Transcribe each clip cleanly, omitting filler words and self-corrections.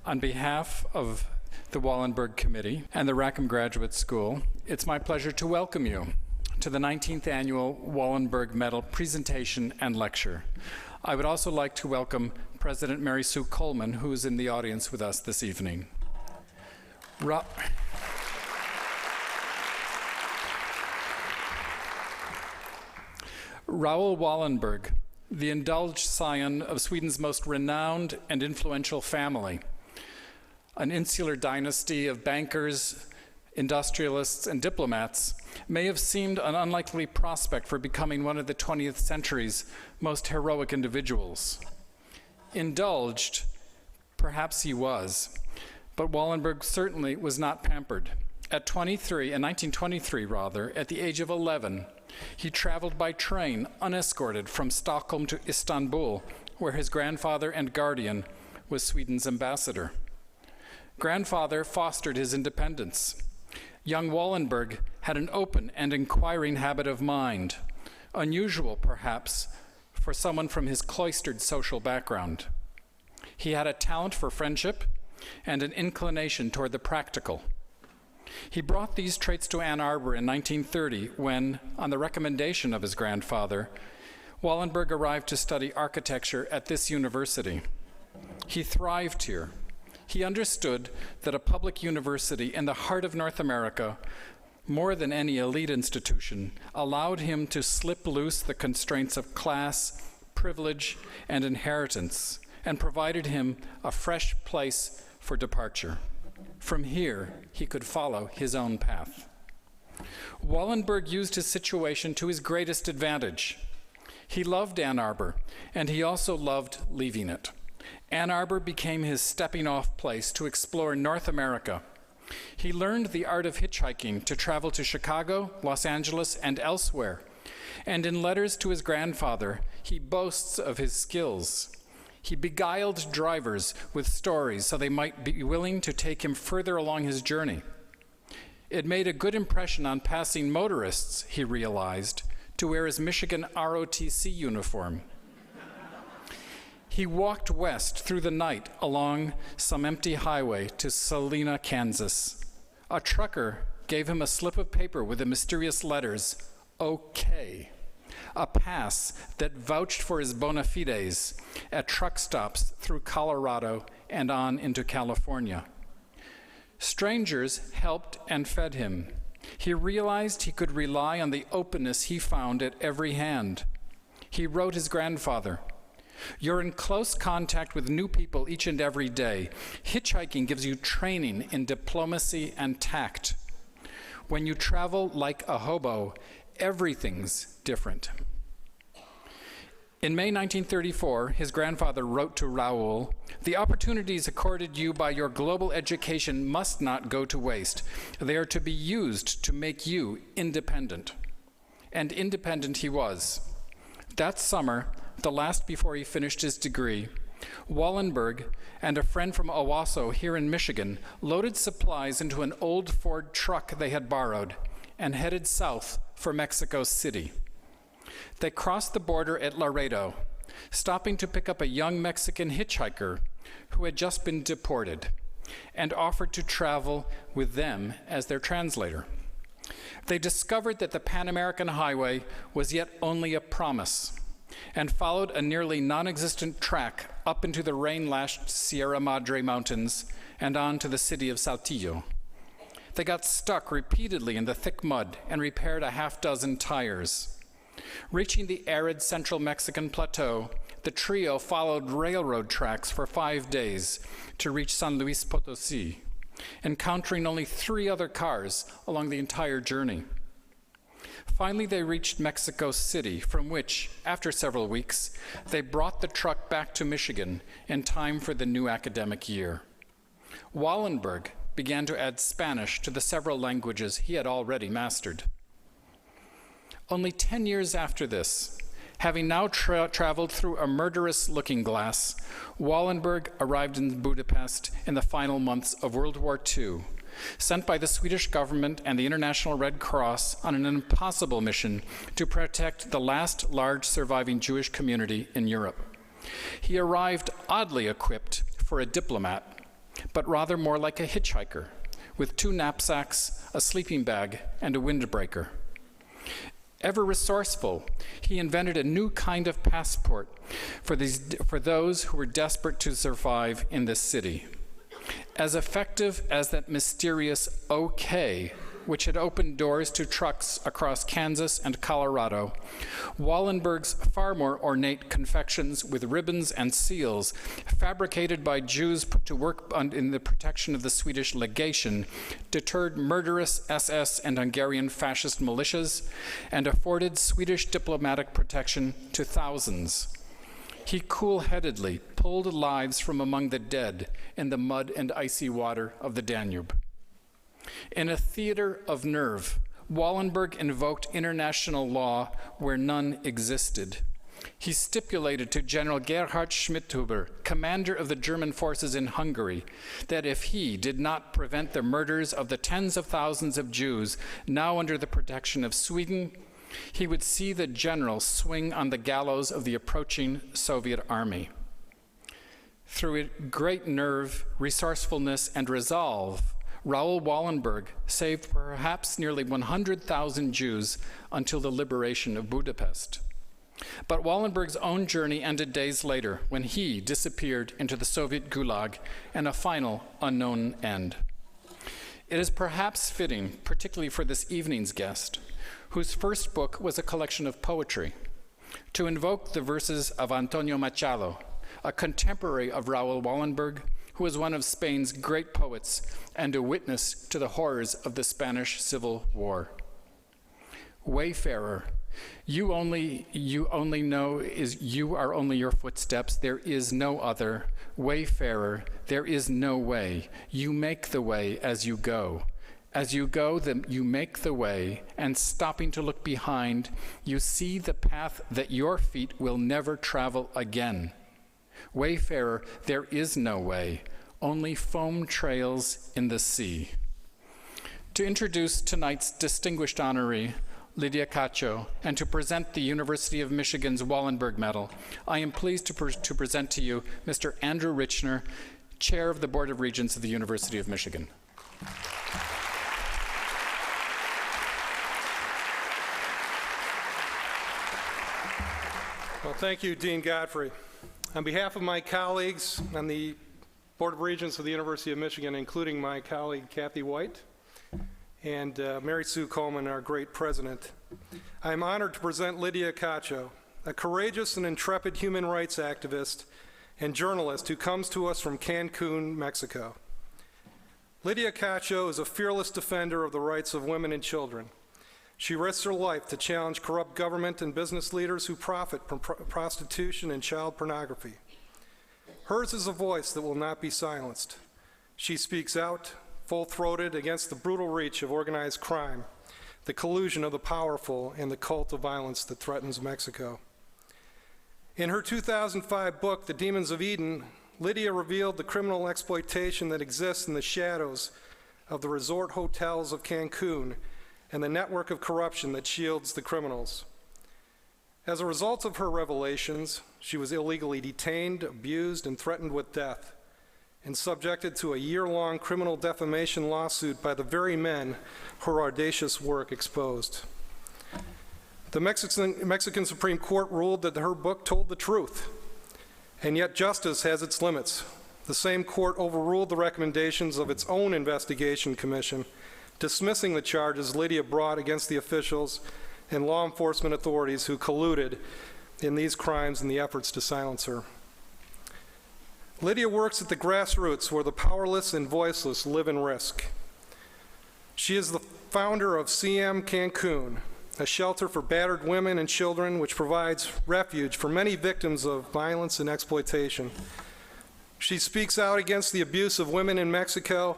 On behalf of the Wallenberg Committee and the Rackham Graduate School, it's my pleasure to welcome you to the 19th Annual Wallenberg Medal presentation and lecture. I would also like to welcome President Mary Sue Coleman, who is in the audience with us this evening. Raul Wallenberg, the indulged scion of Sweden's most renowned and influential family, an insular dynasty of bankers, industrialists, and diplomats, may have seemed an unlikely prospect for becoming one of the 20th century's most heroic individuals. Indulged, perhaps he was, but Wallenberg certainly was not pampered. At 1923, at the age of 11, he traveled by train, unescorted, from Stockholm to Istanbul, where his grandfather and guardian was Sweden's ambassador. Grandfather fostered his independence. Young Wallenberg had an open and inquiring habit of mind, unusual, perhaps, for someone from his cloistered social background. He had a talent for friendship and an inclination toward the practical. He brought these traits to Ann Arbor in 1930 when, on the recommendation of his grandfather, Wallenberg arrived to study architecture at this university. He thrived here. He understood that a public university in the heart of North America, more than any elite institution, allowed him to slip loose the constraints of class, privilege, and inheritance, and provided him a fresh place for departure. From here, he could follow his own path. Wallenberg used his situation to his greatest advantage. He loved Ann Arbor, and he also loved leaving it. Ann Arbor became his stepping-off place to explore North America. He learned the art of hitchhiking to travel to Chicago, Los Angeles, and elsewhere. And in letters to his grandfather, he boasts of his skills. He beguiled drivers with stories so they might be willing to take him further along his journey. It made a good impression on passing motorists, he realized, to wear his Michigan ROTC uniform. He walked west through the night along some empty highway to Salina, Kansas. A trucker gave him a slip of paper with the mysterious letters, OK, a pass that vouched for his bona fides at truck stops through Colorado and on into California. Strangers helped and fed him. He realized he could rely on the openness he found at every hand. He wrote his grandfather, "You're in close contact with new people each and every day. Hitchhiking gives you training in diplomacy and tact. When you travel like a hobo, everything's different." In May 1934, his grandfather wrote to Raul, "The opportunities accorded you by your global education must not go to waste. They are to be used to make you independent." And independent he was. That summer, the last before he finished his degree, Wallenberg and a friend from Owasso here in Michigan loaded supplies into an old Ford truck they had borrowed and headed south for Mexico City. They crossed the border at Laredo, stopping to pick up a young Mexican hitchhiker who had just been deported and offered to travel with them as their translator. They discovered that the Pan American Highway was yet only a promise, and followed a nearly non-existent track up into the rain-lashed Sierra Madre Mountains and on to the city of Saltillo. They got stuck repeatedly in the thick mud and repaired a half-dozen tires. Reaching the arid central Mexican plateau, the trio followed railroad tracks for 5 days to reach San Luis Potosí, encountering only 3 other cars along the entire journey. Finally, they reached Mexico City, from which, after several weeks, they brought the truck back to Michigan in time for the new academic year. Wallenberg began to add Spanish to the several languages he had already mastered. Only 10 years after this, having now traveled through a murderous looking glass, Wallenberg arrived in Budapest in the final months of World War II, sent by the Swedish government and the International Red Cross on an impossible mission to protect the last large surviving Jewish community in Europe. He arrived oddly equipped for a diplomat, but rather more like a hitchhiker, with 2 knapsacks, a sleeping bag, and a windbreaker. Ever resourceful, he invented a new kind of passport for those who were desperate to survive in this city. As effective as that mysterious OK, which had opened doors to trucks across Kansas and Colorado, Wallenberg's far more ornate confections with ribbons and seals, fabricated by Jews put to work in the protection of the Swedish legation, deterred murderous SS and Hungarian fascist militias, and afforded Swedish diplomatic protection to thousands. He cool-headedly pulled lives from among the dead in the mud and icy water of the Danube. In a theater of nerve, Wallenberg invoked international law where none existed. He stipulated to General Gerhard Schmidhuber, commander of the German forces in Hungary, that if he did not prevent the murders of the tens of thousands of Jews now under the protection of Sweden, he would see the general swing on the gallows of the approaching Soviet army. Through great nerve, resourcefulness, and resolve, Raul Wallenberg saved perhaps nearly 100,000 Jews until the liberation of Budapest. But Wallenberg's own journey ended days later when he disappeared into the Soviet Gulag and a final unknown end. It is perhaps fitting, particularly for this evening's guest, whose first book was a collection of poetry, to invoke the verses of Antonio Machado, a contemporary of Raul Wallenberg, who was one of Spain's great poets and a witness to the horrors of the Spanish Civil War. Wayfarer, you are only your footsteps, there is no other. Wayfarer, there is no way. You make the way as you go. As you go, you make the way, and stopping to look behind, you see the path that your feet will never travel again. Wayfarer, there is no way, only foam trails in the sea. To introduce tonight's distinguished honoree, Lydia Cacho, and to present the University of Michigan's Wallenberg Medal, I am pleased to present to you Mr. Andrew Richner, Chair of the Board of Regents of the University of Michigan. Well, thank you, Dean Godfrey. On behalf of my colleagues on the Board of Regents of the University of Michigan, including my colleague Kathy White and Mary Sue Coleman, our great president, I am honored to present Lydia Cacho, a courageous and intrepid human rights activist and journalist who comes to us from Cancun, Mexico. Lydia Cacho is a fearless defender of the rights of women and children. She risks her life to challenge corrupt government and business leaders who profit from prostitution and child pornography. Hers is a voice that will not be silenced. She speaks out, full-throated, against the brutal reach of organized crime, the collusion of the powerful, and the cult of violence that threatens Mexico. In her 2005 book, The Demons of Eden, Lydia revealed the criminal exploitation that exists in the shadows of the resort hotels of Cancun and the network of corruption that shields the criminals. As a result of her revelations, she was illegally detained, abused, and threatened with death, and subjected to a year-long criminal defamation lawsuit by the very men her audacious work exposed. The Mexican Supreme Court ruled that her book told the truth, and yet justice has its limits. The same court overruled the recommendations of its own investigation commission, dismissing the charges Lydia brought against the officials and law enforcement authorities who colluded in these crimes in the efforts to silence her. Lydia works at the grassroots where the powerless and voiceless live in risk. She is the founder of Ciam Cancún, a shelter for battered women and children which provides refuge for many victims of violence and exploitation. She speaks out against the abuse of women in Mexico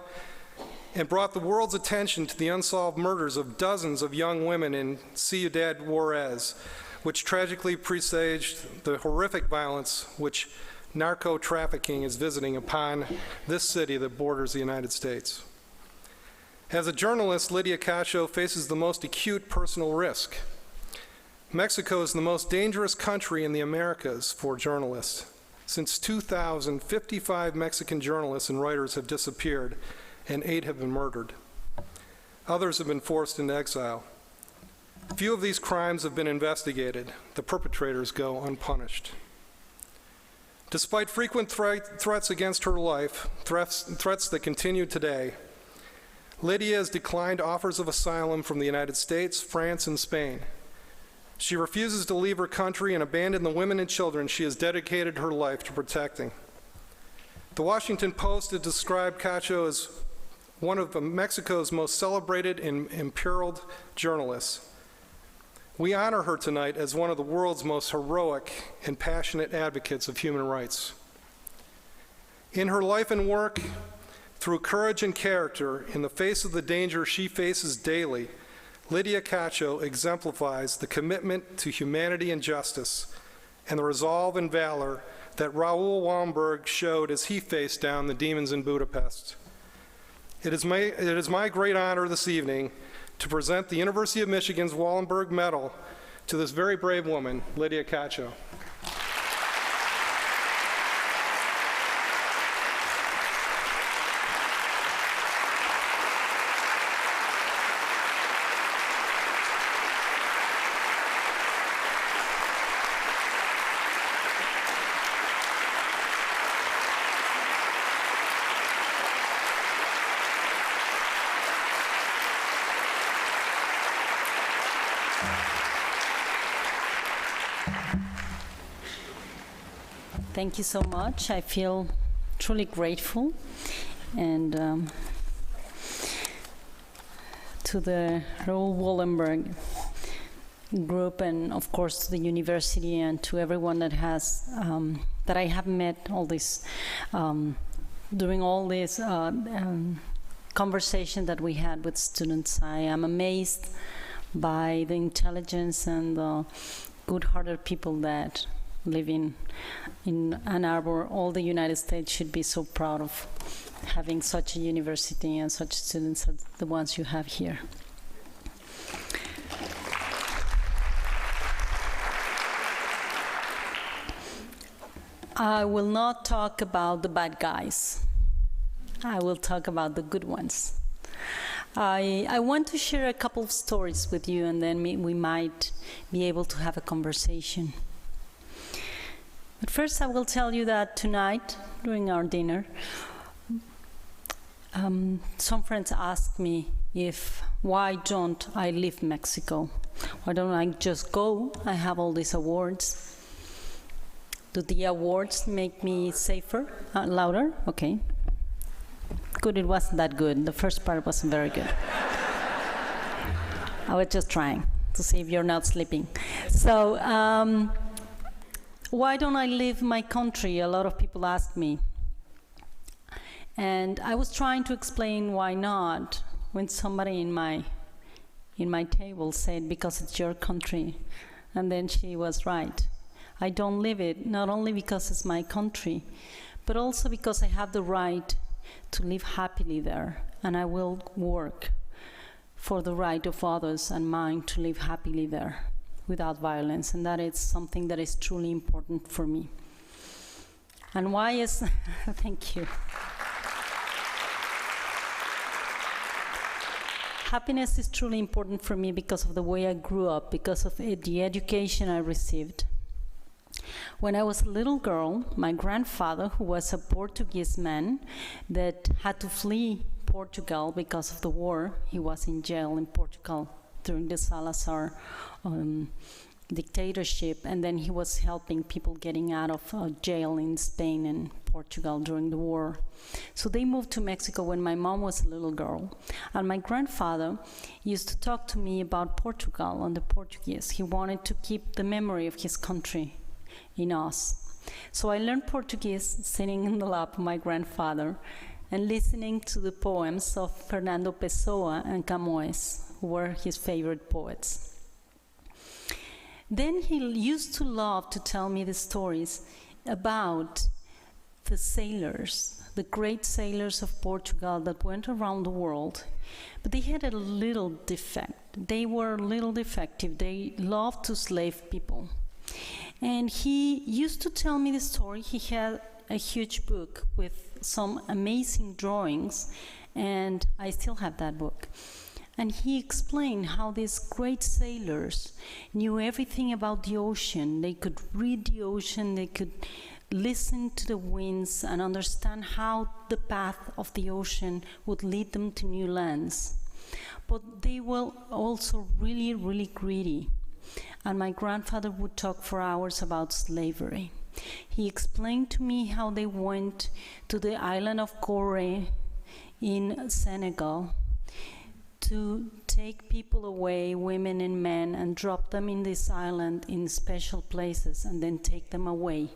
and brought the world's attention to the unsolved murders of dozens of young women in Ciudad Juárez, which tragically presaged the horrific violence which narco-trafficking is visiting upon this city that borders the United States. As a journalist, Lydia Cacho faces the most acute personal risk. Mexico is the most dangerous country in the Americas for journalists. Since 2000, 55 Mexican journalists and writers have disappeared, and 8 have been murdered. Others have been forced into exile. Few of these crimes have been investigated. The perpetrators go unpunished. Despite frequent threats against her life, threats that continue today, Lydia has declined offers of asylum from the United States, France, and Spain. She refuses to leave her country and abandon the women and children she has dedicated her life to protecting. The Washington Post has described Cacho as one of Mexico's most celebrated and imperiled journalists. We honor her tonight as one of the world's most heroic and passionate advocates of human rights. In her life and work, through courage and character, in the face of the danger she faces daily, Lydia Cacho exemplifies the commitment to humanity and justice and the resolve and valor that Raul Wallenberg showed as he faced down the demons in Budapest. It is my great honor this evening to present the University of Michigan's Wallenberg Medal to this very brave woman, Lydia Cacho. Thank you so much. I feel truly grateful, and to the Raul Wallenberg group, and of course to the university, and to everyone that has that I have met all this during all this conversation that we had with students. I am amazed by the intelligence and the good-hearted people that live in Ann Arbor. All the United States should be so proud of having such a university and such students as the ones you have here. I will not talk about the bad guys. I will talk about the good ones. I want to share a couple of stories with you, and then we might be able to have a conversation. But first, I will tell you that tonight, during our dinner, some friends asked me why don't I leave Mexico? Why don't I just go? I have all these awards. Do the awards make me safer? Louder? Okay. Good, it wasn't that good. The first part wasn't very good. I was just trying to see if you're not sleeping. So, why don't I leave my country? A lot of people ask me. And I was trying to explain why not, when somebody in my table said, because it's your country. And then she was right. I don't leave it, not only because it's my country, but also because I have the right to live happily there. And I will work for the right of others and mine to live happily there, without violence, and that is something that is truly important for me. And why is, thank you. Happiness is truly important for me because of the way I grew up, because of the education I received. When I was a little girl, my grandfather, who was a Portuguese man that had to flee Portugal because of the war, he was in jail in Portugal during the Salazar dictatorship, and then he was helping people getting out of jail in Spain and Portugal during the war. So they moved to Mexico when my mom was a little girl, and my grandfather used to talk to me about Portugal and the Portuguese. He wanted to keep the memory of his country in us. So I learned Portuguese sitting in the lap of my grandfather and listening to the poems of Fernando Pessoa and Camões, who were his favorite poets. Then he used to love to tell me the stories about the sailors, the great sailors of Portugal that went around the world, but they had a little defect. They were a little defective. They loved to slave people. And he used to tell me the story. He had a huge book with some amazing drawings, and I still have that book. And he explained how these great sailors knew everything about the ocean. They could read the ocean, they could listen to the winds and understand how the path of the ocean would lead them to new lands. But they were also really, really greedy. And my grandfather would talk for hours about slavery. He explained to me how they went to the island of Gorée in Senegal to take people away, women and men, and drop them in this island in special places, and then take them away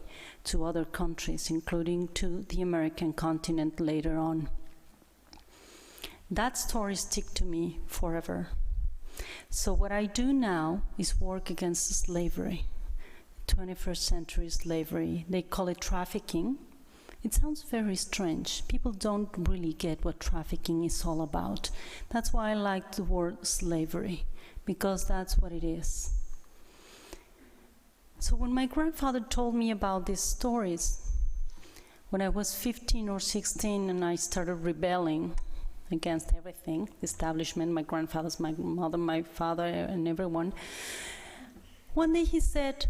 to other countries, including to the American continent later on. That story sticks to me forever. So what I do now is work against slavery, 21st century slavery. They call it trafficking. It sounds very strange. People don't really get what trafficking is all about. That's why I like the word slavery, because that's what it is. So when my grandfather told me about these stories, when I was 15 or 16 and I started rebelling against everything, the establishment, my grandfathers, my mother, my father, and everyone, one day he said,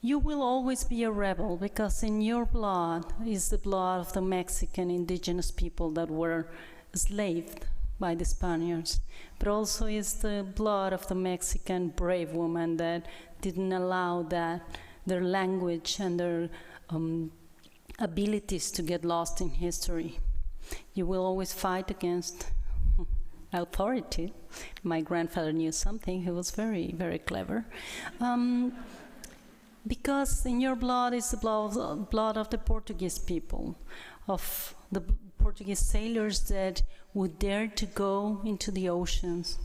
"You will always be a rebel because in your blood is the blood of the Mexican indigenous people that were enslaved by the Spaniards, but also is the blood of the Mexican brave woman that didn't allow that their language and their abilities to get lost in history. You will always fight against authority." My grandfather knew something. He was very, very clever. Because in your blood is the blood of the Portuguese people, of the Portuguese sailors that would dare to go into the oceans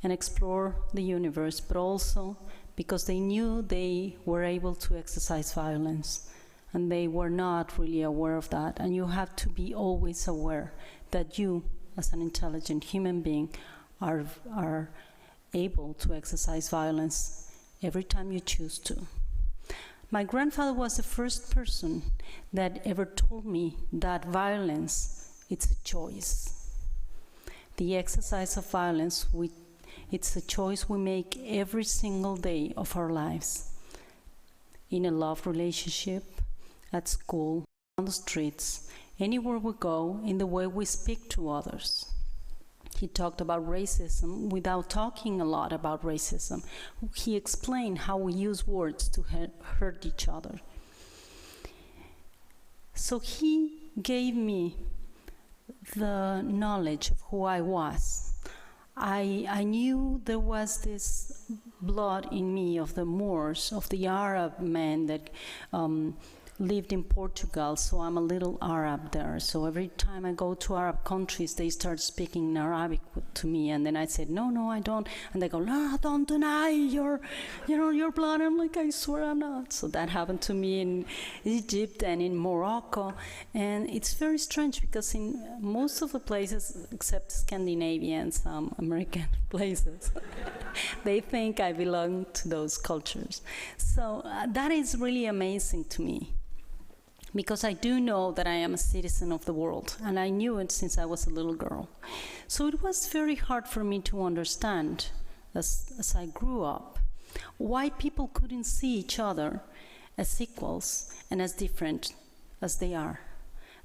and explore the universe, but also because they knew they were able to exercise violence, and they were not really aware of that. And you have to be always aware that you, as an intelligent human being, are able to exercise violence every time you choose to. My grandfather was the first person that ever told me that violence, it's a choice. The exercise of violence, it's a choice we make every single day of our lives. In a love relationship, at school, on the streets, anywhere we go, in the way we speak to others. He talked about racism without talking a lot about racism. He explained how we use words to hurt each other. So he gave me the knowledge of who I was. I knew there was this blood in me of the Moors, of the Arab men that lived in Portugal, so I'm a little Arab there. So every time I go to Arab countries, they start speaking in Arabic to me, and then I said, no, I don't. And they go, "No, don't deny your blood." I'm like, "I swear I'm not." So that happened to me in Egypt and in Morocco. And it's very strange because in most of the places, except Scandinavia and some American places, they think I belong to those cultures. So that is really amazing to me, because I do know that I am a citizen of the world, and I knew it since I was a little girl. So it was very hard for me to understand, as I grew up, why people couldn't see each other as equals and as different as they are,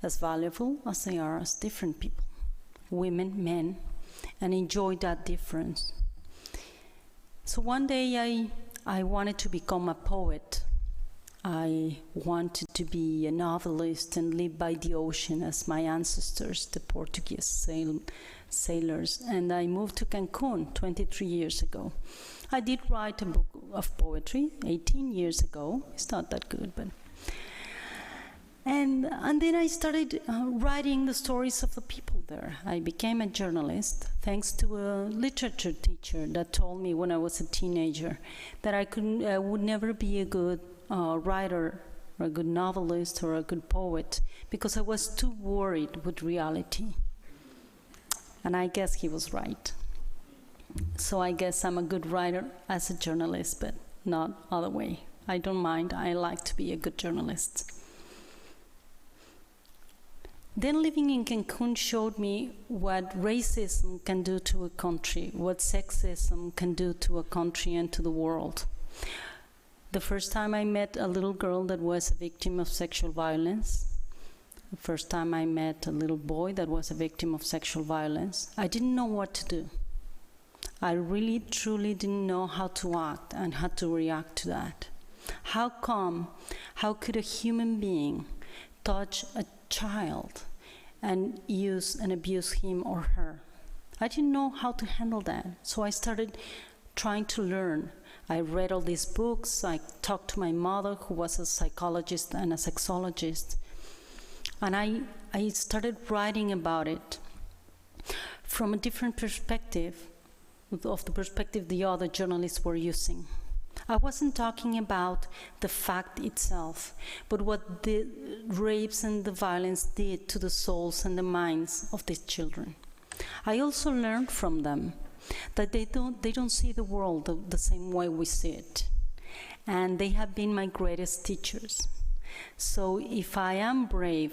as valuable as they are as different people, women, men, and enjoy that difference. So one day I wanted to become a poet. I wanted to be a novelist and live by the ocean as my ancestors, the Portuguese sailors. And I moved to Cancun 23 years ago. I did write a book of poetry 18 years ago. It's not that good, but... And then I started writing the stories of the people there. I became a journalist thanks to a literature teacher that told me when I was a teenager that I would never be a good writer or a good novelist or a good poet because I was too worried with reality. And I guess he was right. So I guess I'm a good writer as a journalist, but not other way I don't mind. I like to be a good journalist. Then living in Cancun showed me what racism can do to a country, what sexism can do to a country and to the world. The first time I met a little girl that was a victim of sexual violence, the first time I met a little boy that was a victim of sexual violence, I didn't know what to do. I really, truly didn't know how to act and how to react to that. How could a human being touch a child and use and abuse him or her? I didn't know how to handle that, so I started trying to learn. I read all these books. I talked to my mother, who was a psychologist and a sexologist, and I started writing about it from a different perspective, of the perspective the other journalists were using. I wasn't talking about the fact itself, but what the rapes and the violence did to the souls and the minds of these children. I also learned from them that they don't see the world the same way we see it. And they have been my greatest teachers. So if I am brave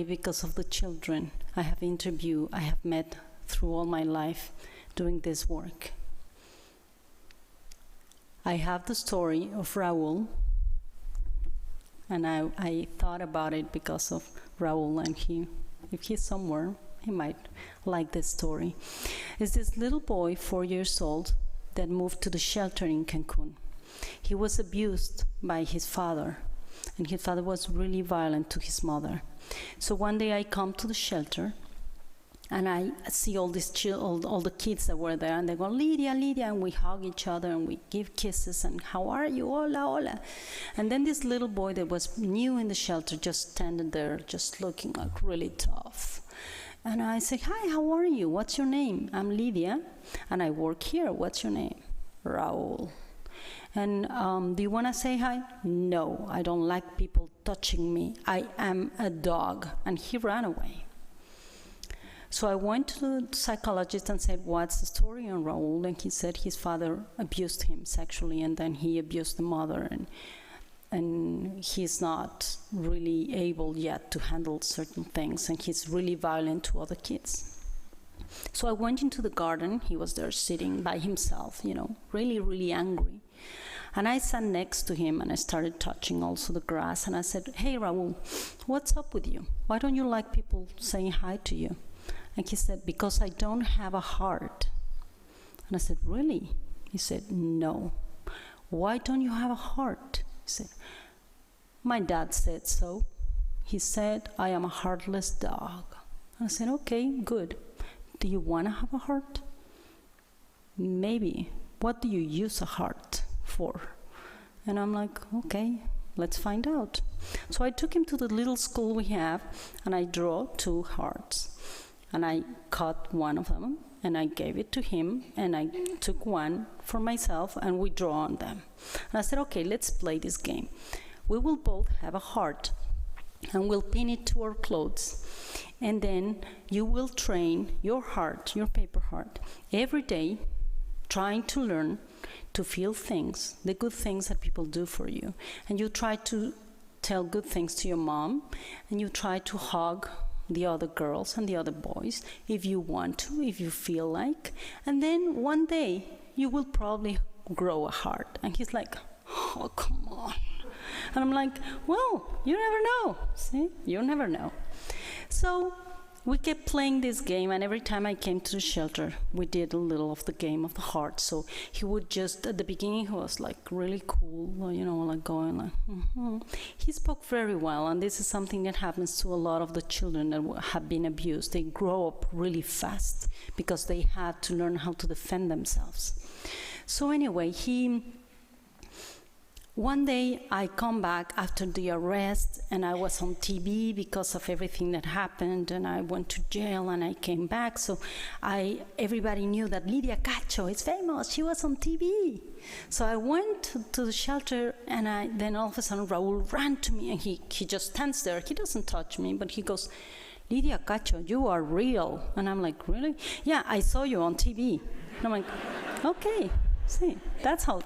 because of the children I have interviewed, I have met through all my life doing this work. I have the story of Raul, and I thought about it because of Raul, and if he's somewhere, he might like this story. It's this little boy, 4 years old, that moved to the shelter in Cancun. He was abused by his father, and his father was really violent to his mother. So one day I come to the shelter, and I see all these all the kids that were there, and they go, Lydia, Lydia, and we hug each other, and we give kisses, and how are you? Hola, hola. And then this little boy that was new in the shelter just standing there, just looking like really tough. And I say, hi, how are you? What's your name? I'm Lydia, and I work here. What's your name? Raul. And do you want to say hi? No, I don't like people touching me. I am a dog. And he ran away. So I went to the psychologist and said, what's the story on Raul? And he said his father abused him sexually, and then he abused the mother, and he's not really able yet to handle certain things, and he's really violent to other kids. So I went into the garden. He was there sitting by himself, really, really angry. And I sat next to him, and I started touching also the grass, and I said, hey, Raul, what's up with you? Why don't you like people saying hi to you? And he said, because I don't have a heart. And I said, really? He said, no. Why don't you have a heart? He said, my dad said so. He said, I am a heartless dog. And I said, okay, good. Do you want to have a heart? Maybe. What do you use a heart for? And I'm like, okay, let's find out. So I took him to the little school we have, and I drew 2 hearts. And I cut one of them, and I gave it to him, and I took one for myself, and we drew on them. And I said, okay, let's play this game. We will both have a heart, and we'll pin it to our clothes. And then you will train your heart, your paper heart, every day, trying to learn to feel things, the good things that people do for you. And you try to tell good things to your mom, and you try to hug the other girls and the other boys, if you want to, if you feel like. And then one day, you will probably grow a heart. And he's like, oh, come on. And I'm like, well, you never know. See, you never know. So we kept playing this game, and every time I came to the shelter, we did a little of the game of the heart. So he would just, at the beginning, he was like really cool, like going like, mm-hmm. He spoke very well, and this is something that happens to a lot of the children that have been abused. They grow up really fast because they have to learn how to defend themselves. So anyway, one day I come back after the arrest, and I was on TV because of everything that happened, and I went to jail, and I came back. So everybody knew that Lydia Cacho is famous. She was on TV. So I went to the shelter, and then all of a sudden Raul ran to me, and he just stands there. He doesn't touch me, but he goes, Lydia Cacho, you are real. And I'm like, really? Yeah, I saw you on TV. And I'm like, okay, see, that's how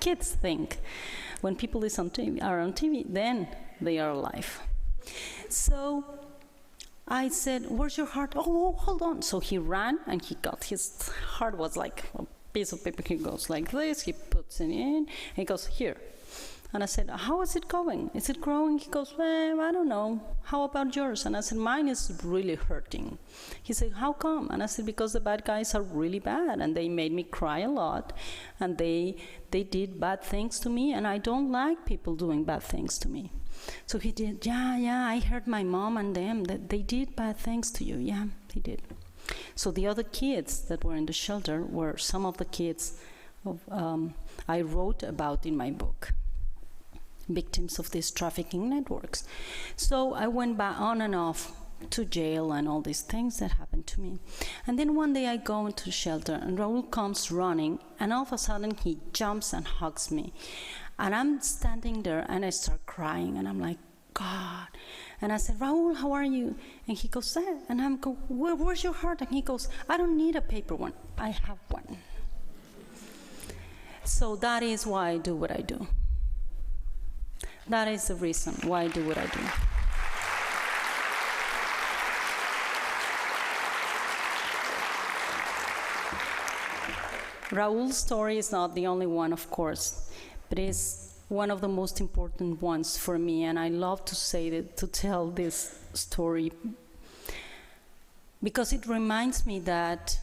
kids think. When people are on TV, then they are alive. So I said, where's your heart? Oh, hold on. So he ran, and his heart was like a piece of paper. He goes like this, he puts it in, and he goes, here. And I said, how is it going? Is it growing? He goes, well, I don't know. How about yours? And I said, mine is really hurting. He said, how come? And I said, because the bad guys are really bad, and they made me cry a lot, and they did bad things to me, and I don't like people doing bad things to me. So he did, yeah, I heard my mom and them, that they did bad things to you. Yeah, they did. So the other kids that were in the shelter were some of the kids I wrote about in my book, victims of these trafficking networks. So I went back on and off to jail and all these things that happened to me. And then one day I go into the shelter, and Raul comes running, and all of a sudden he jumps and hugs me. And I'm standing there, and I start crying, and I'm like, God. And I said, Raul, how are you? And he goes, there. And I'm go, where's your heart? And he goes, I don't need a paper one. I have one. So that is why I do what I do. That is the reason why I do what I do. Raul's story is not the only one, of course, but it's one of the most important ones for me, and I love to tell this story because it reminds me that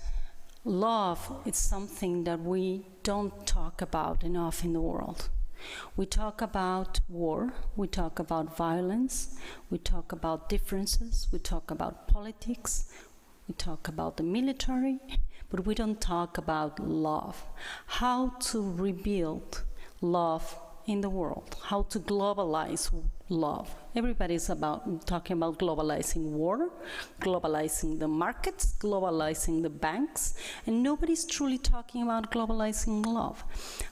love is something that we don't talk about enough in the world. We talk about war, we talk about violence, we talk about differences, we talk about politics, we talk about the military, but we don't talk about love. How to rebuild love in the world, how to globalize love. Everybody's talking about globalizing war, globalizing the markets, globalizing the banks, and nobody's truly talking about globalizing love.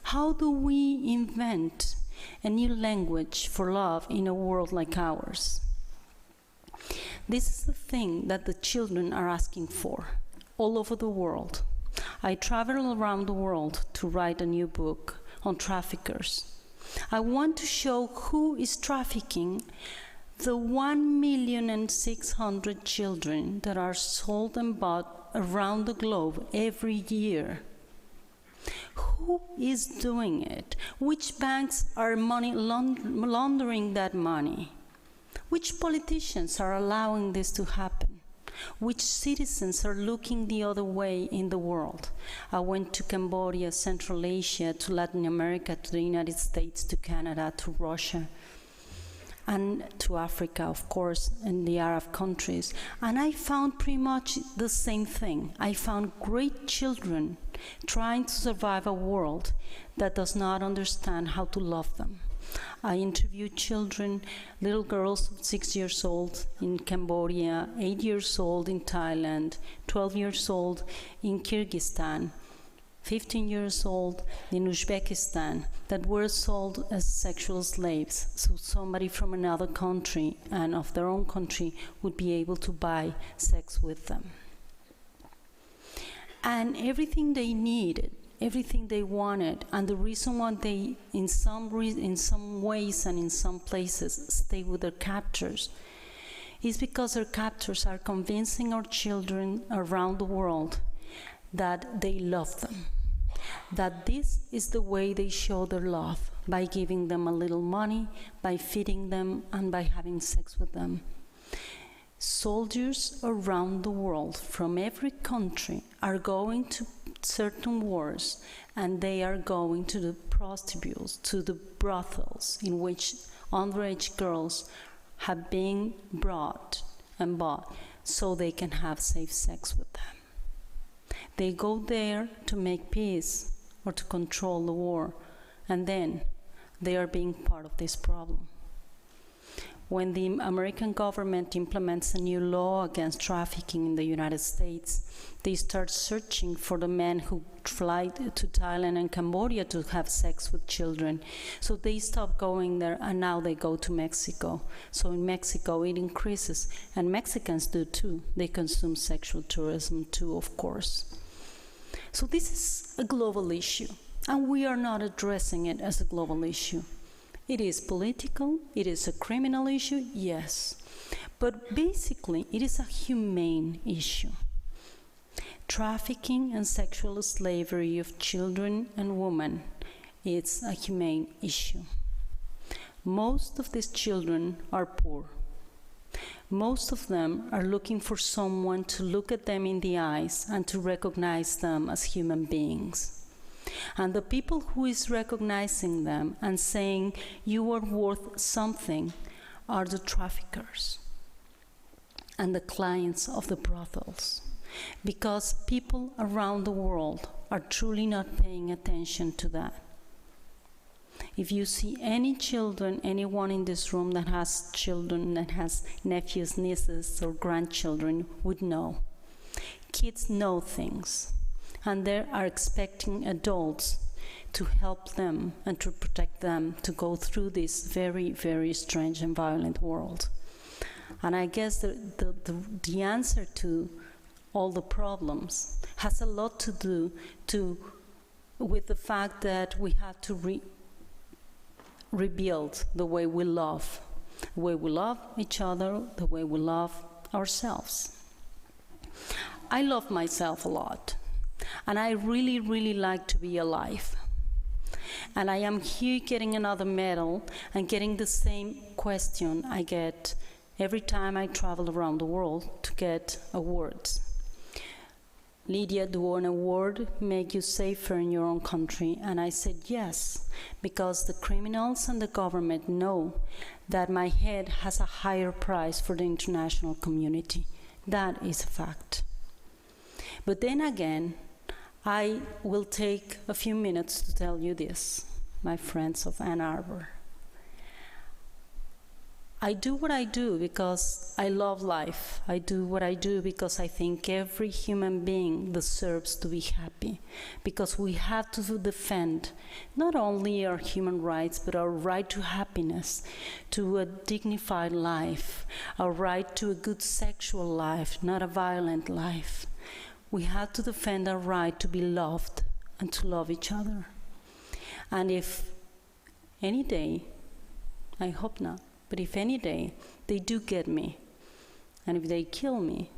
How do we invent a new language for love in a world like ours? This is the thing that the children are asking for all over the world. I travel around the world to write a new book on traffickers. I want to show who is trafficking the 1,600,000 children that are sold and bought around the globe every year. Who is doing it? Which banks are laundering that money? Which politicians are allowing this to happen? Which citizens are looking the other way in the world? I went to Cambodia, Central Asia, to Latin America, to the United States, to Canada, to Russia, and to Africa, of course, and the Arab countries. And I found pretty much the same thing. I found great children trying to survive a world that does not understand how to love them. I interviewed children, little girls 6 years old in Cambodia, 8 years old in Thailand, 12 years old in Kyrgyzstan, 15 years old in Uzbekistan, that were sold as sexual slaves. So somebody from another country and of their own country would be able to buy sex with them. And everything they needed, everything they wanted, and the reason why they, in some ways and in some places, stay with their captors, is because their captors are convincing our children around the world that they love them, that this is the way they show their love, by giving them a little money, by feeding them, and by having sex with them. Soldiers around the world from every country are going to certain wars, and they are going to the prostitutes, to the brothels in which underage girls have been brought and bought so they can have safe sex with them. They go there to make peace or to control the war, and then they are being part of this problem. When the American government implements a new law against trafficking in the United States, they start searching for the men who fly to Thailand and Cambodia to have sex with children. So they stop going there, and now they go to Mexico. So in Mexico it increases, and Mexicans do too. They consume sexual tourism too, of course. So this is a global issue. And we are not addressing it as a global issue. It is political, it is a criminal issue, yes. But basically, it is a humane issue. Trafficking and sexual slavery of children and women is a humane issue. Most of these children are poor. Most of them are looking for someone to look at them in the eyes and to recognize them as human beings. And the people who is recognizing them and saying, you are worth something, are the traffickers and the clients of the brothels. Because people around the world are truly not paying attention to that. If you see any children, anyone in this room that has children, that has nephews, nieces, or grandchildren, would know. Kids know things, and they are expecting adults to help them and to protect them to go through this very, very strange and violent world. And I guess the answer to all the problems has a lot to do with the fact that we have to rebuild the way we love each other, the way we love ourselves. I love myself a lot, and I really, really like to be alive. And I am here getting another medal and getting the same question I get every time I travel around the world to get awards. Lydia, do an award make you safer in your own country? And I said yes, because the criminals and the government know that my head has a higher price for the international community. That is a fact. But then again, I will take a few minutes to tell you this, my friends of Ann Arbor. I do what I do because I love life. I do what I do because I think every human being deserves to be happy, because we have to defend not only our human rights, but our right to happiness, to a dignified life, our right to a good sexual life, not a violent life. We have to defend our right to be loved and to love each other. And if any day, I hope not, but if any day they do get me, and if they kill me,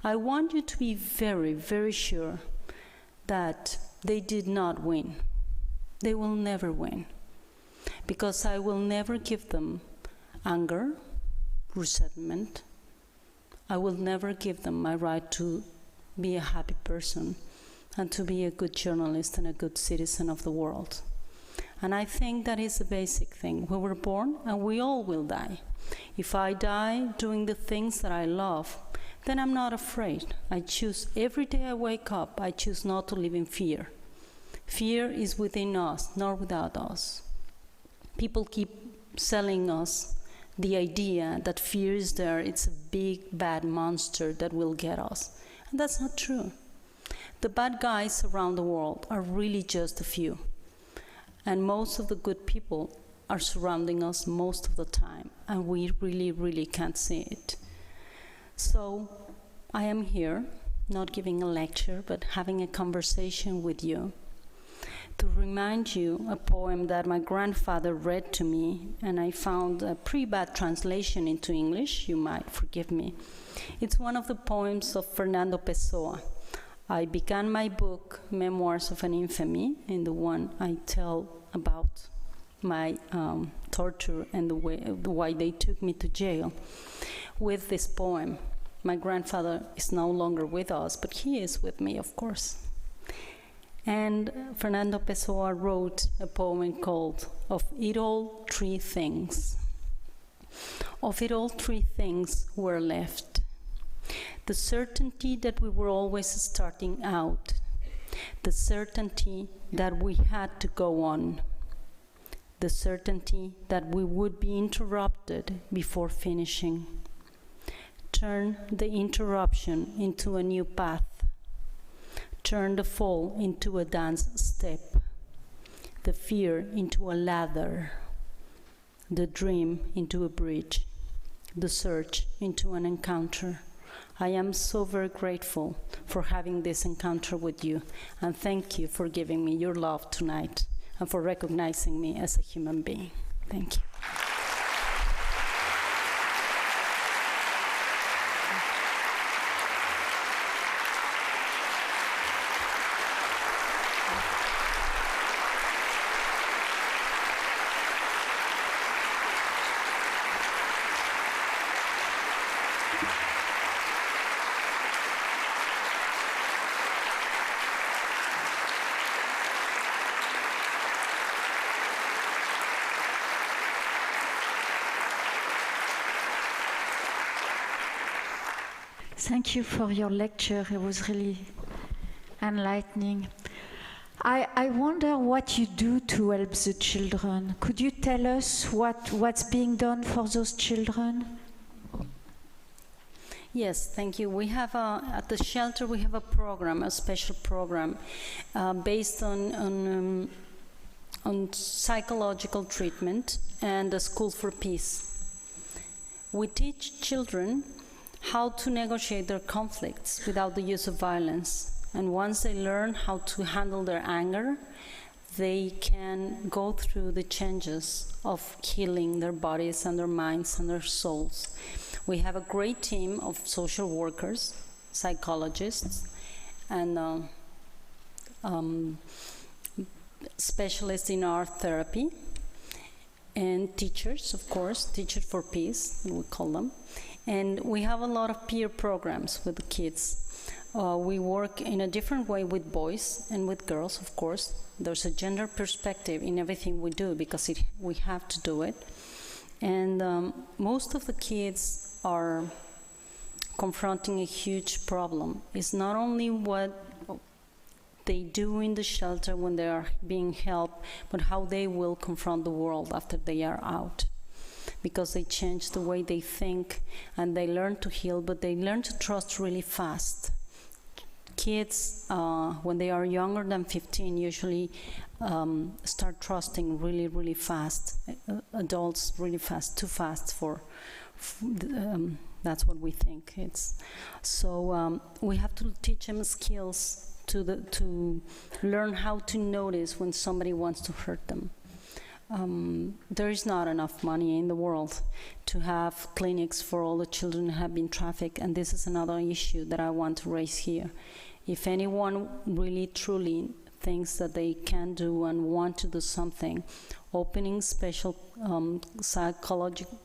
I want you to be very, very sure that they did not win. They will never win. Because I will never give them anger, resentment. I will never give them my right to be a happy person and to be a good journalist and a good citizen of the world. And I think that is a basic thing. We were born and we all will die. If I die doing the things that I love, then I'm not afraid. I choose, every day I wake up, I choose not to live in fear. Fear is within us, not without us. People keep selling us the idea that fear is there, it's a big bad monster that will get us. And that's not true. The bad guys around the world are really just a few. And most of the good people are surrounding us most of the time, and we really, really can't see it. So I am here, not giving a lecture, but having a conversation with you to remind you a poem that my grandfather read to me, and I found a pretty bad translation into English. You might forgive me. It's one of the poems of Fernando Pessoa. I began my book, Memoirs of an Infamy, in the one I tell about my torture and why they took me to jail, with this poem. My grandfather is no longer with us, but he is with me, of course. And Fernando Pessoa wrote a poem called Of It All Three Things. Of it all, three things were left. The certainty that we were always starting out, the certainty that we had to go on, the certainty that we would be interrupted before finishing. Turn the interruption into a new path. Turn the fall into a dance step, the fear into a ladder, the dream into a bridge, the search into an encounter. I am so very grateful for having this encounter with you, and thank you for giving me your love tonight and for recognizing me as a human being. Thank you. Thank you for your lecture. It was really enlightening. I wonder what you do to help the children. Could you tell us what's being done for those children? Yes, thank you. We have at the shelter we have a program, a special program, based on psychological treatment and a school for peace. We teach children how to negotiate their conflicts without the use of violence. And once they learn how to handle their anger, they can go through the changes of healing their bodies and their minds and their souls. We have a great team of social workers, psychologists, and specialists in art therapy, and teachers, of course, teachers for peace, we call them. And we have a lot of peer programs with the kids. We work in a different way with boys and with girls, of course. There's a gender perspective in everything we do because we have to do it. And most of the kids are confronting a huge problem. It's not only what they do in the shelter when they are being helped, but how they will confront the world after they are out. Because they change the way they think and they learn to heal, but they learn to trust really fast. Kids, when they are younger than 15, usually start trusting really, really fast. Adults really fast, too fast that's what we think. So we have to teach them skills to learn how to notice when somebody wants to hurt them. There is not enough money in the world to have clinics for all the children who have been trafficked, and this is another issue that I want to raise here. If anyone really truly thinks that they can do and want to do something, opening special psychological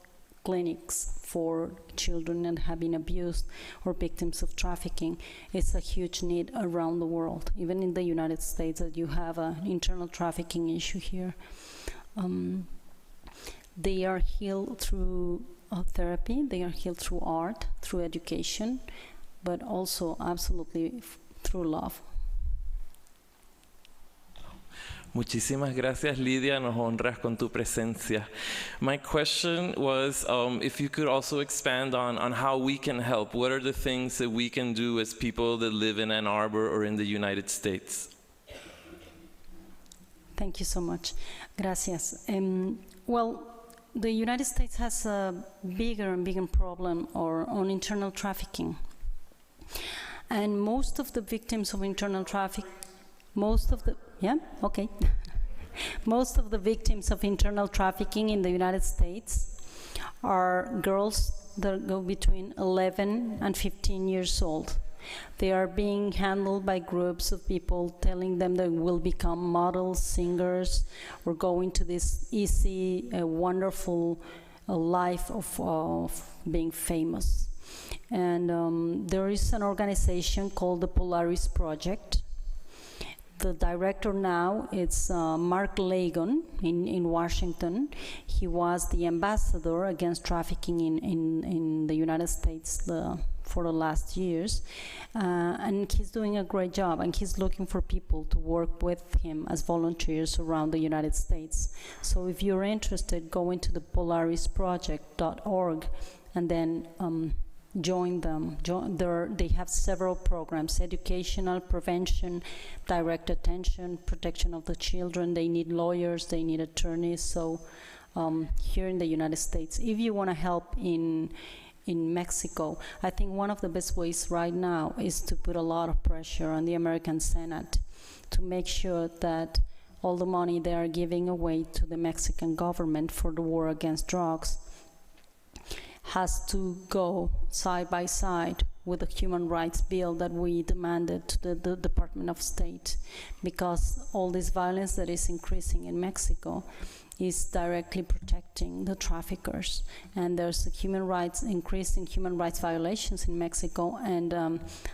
clinics for children that have been abused or victims of trafficking is a huge need around the world, even in the United States, that you have an internal trafficking issue here. They are healed through therapy, they are healed through art, through education, but also absolutely through love. Muchísimas gracias, Lydia. Nos honras con tu presencia. My question was if you could also expand on how we can help. What are the things that we can do as people that live in Ann Arbor or in the United States? Thank you so much. Gracias. Well, the United States has a bigger and bigger problem on internal trafficking. And most of the victims of internal trafficking, most of the victims of internal trafficking in the United States are girls that go between 11 and 15 years old. They are being handled by groups of people telling them they will become models, singers, or go into this easy, wonderful life of being famous. And there is an organization called the Polaris Project. The director now is Mark Lagon in Washington. He was the ambassador against trafficking in the United States for the last years. And he's doing a great job, and he's looking for people to work with him as volunteers around the United States. So if you're interested, go into the polarisproject.org and then join them. They have several programs: educational, prevention, direct attention, protection of the children. They need lawyers, they need attorneys. So here in the United States, if you want to help in in Mexico. I think one of the best ways right now is to put a lot of pressure on the American Senate to make sure that all the money they are giving away to the Mexican government for the war against drugs has to go side by side with the human rights bill that we demanded to the Department of State, because all this violence that is increasing in Mexico is directly protecting the traffickers. And there's increasing human rights violations in Mexico, and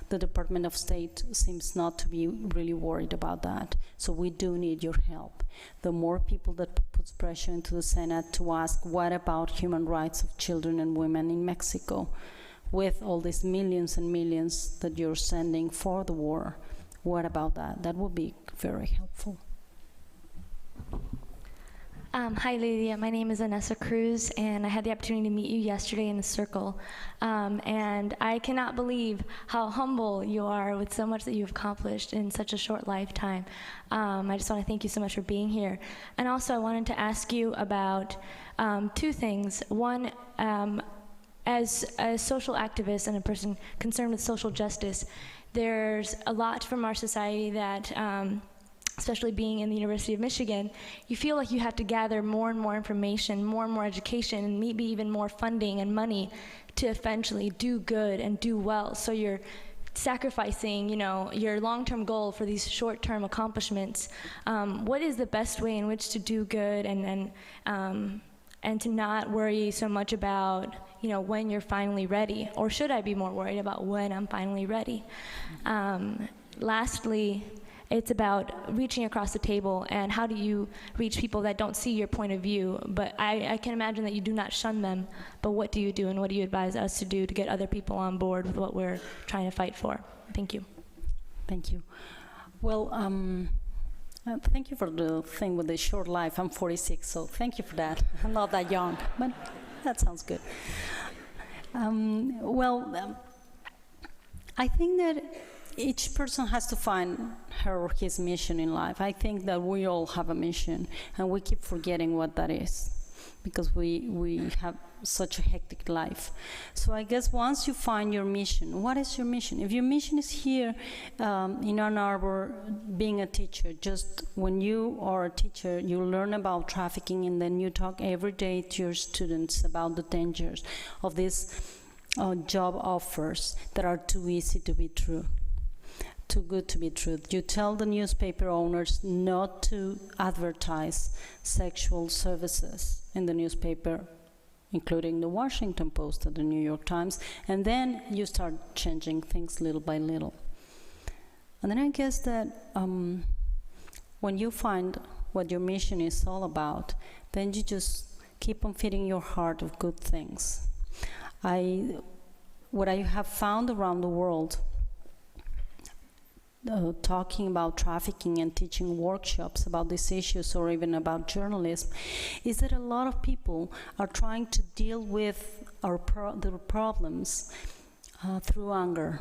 the Department of State seems not to be really worried about that. So we do need your help. The more people that puts pressure into the Senate to ask, what about human rights of children and women in Mexico? With all these millions and millions that you're sending for the war, what about that? That would be very helpful. Hi, Lydia. My name is Anessa Cruz, and I had the opportunity to meet you yesterday in the circle. And I cannot believe how humble you are with so much that you've accomplished in such a short lifetime. I just want to thank you so much for being here. And also, I wanted to ask you about two things. One, as a social activist and a person concerned with social justice, there's a lot from our society that, especially being in the University of Michigan, you feel like you have to gather more and more information, more and more education, and maybe even more funding and money to eventually do good and do well. So you're sacrificing, your long-term goal for these short-term accomplishments. What is the best way in which to do good and to not worry so much about when you're finally ready? Or should I be more worried about when I'm finally ready? Lastly, it's about reaching across the table, and how do you reach people that don't see your point of view? But I can imagine that you do not shun them, but what do you do, and what do you advise us to do to get other people on board with what we're trying to fight for? Thank you. Thank you. Well, thank you for the thing with the short life. I'm 46, so thank you for that. I'm not that young, but that sounds good. I think that each person has to find her or his mission in life. I think that we all have a mission, and we keep forgetting what that is because we have such a hectic life. So I guess once you find your mission, what is your mission? If your mission is here in Ann Arbor, being a teacher, just when you are a teacher, you learn about trafficking, and then you talk every day to your students about the dangers of these job offers that are too easy to be true. Too good to be true. You tell the newspaper owners not to advertise sexual services in the newspaper, including the Washington Post and the New York Times, and then you start changing things little by little. And then I guess that when you find what your mission is all about, then you just keep on feeding your heart of good things. What I have found around the world, talking about trafficking and teaching workshops about these issues, or even about journalism, is that a lot of people are trying to deal with their problems through anger.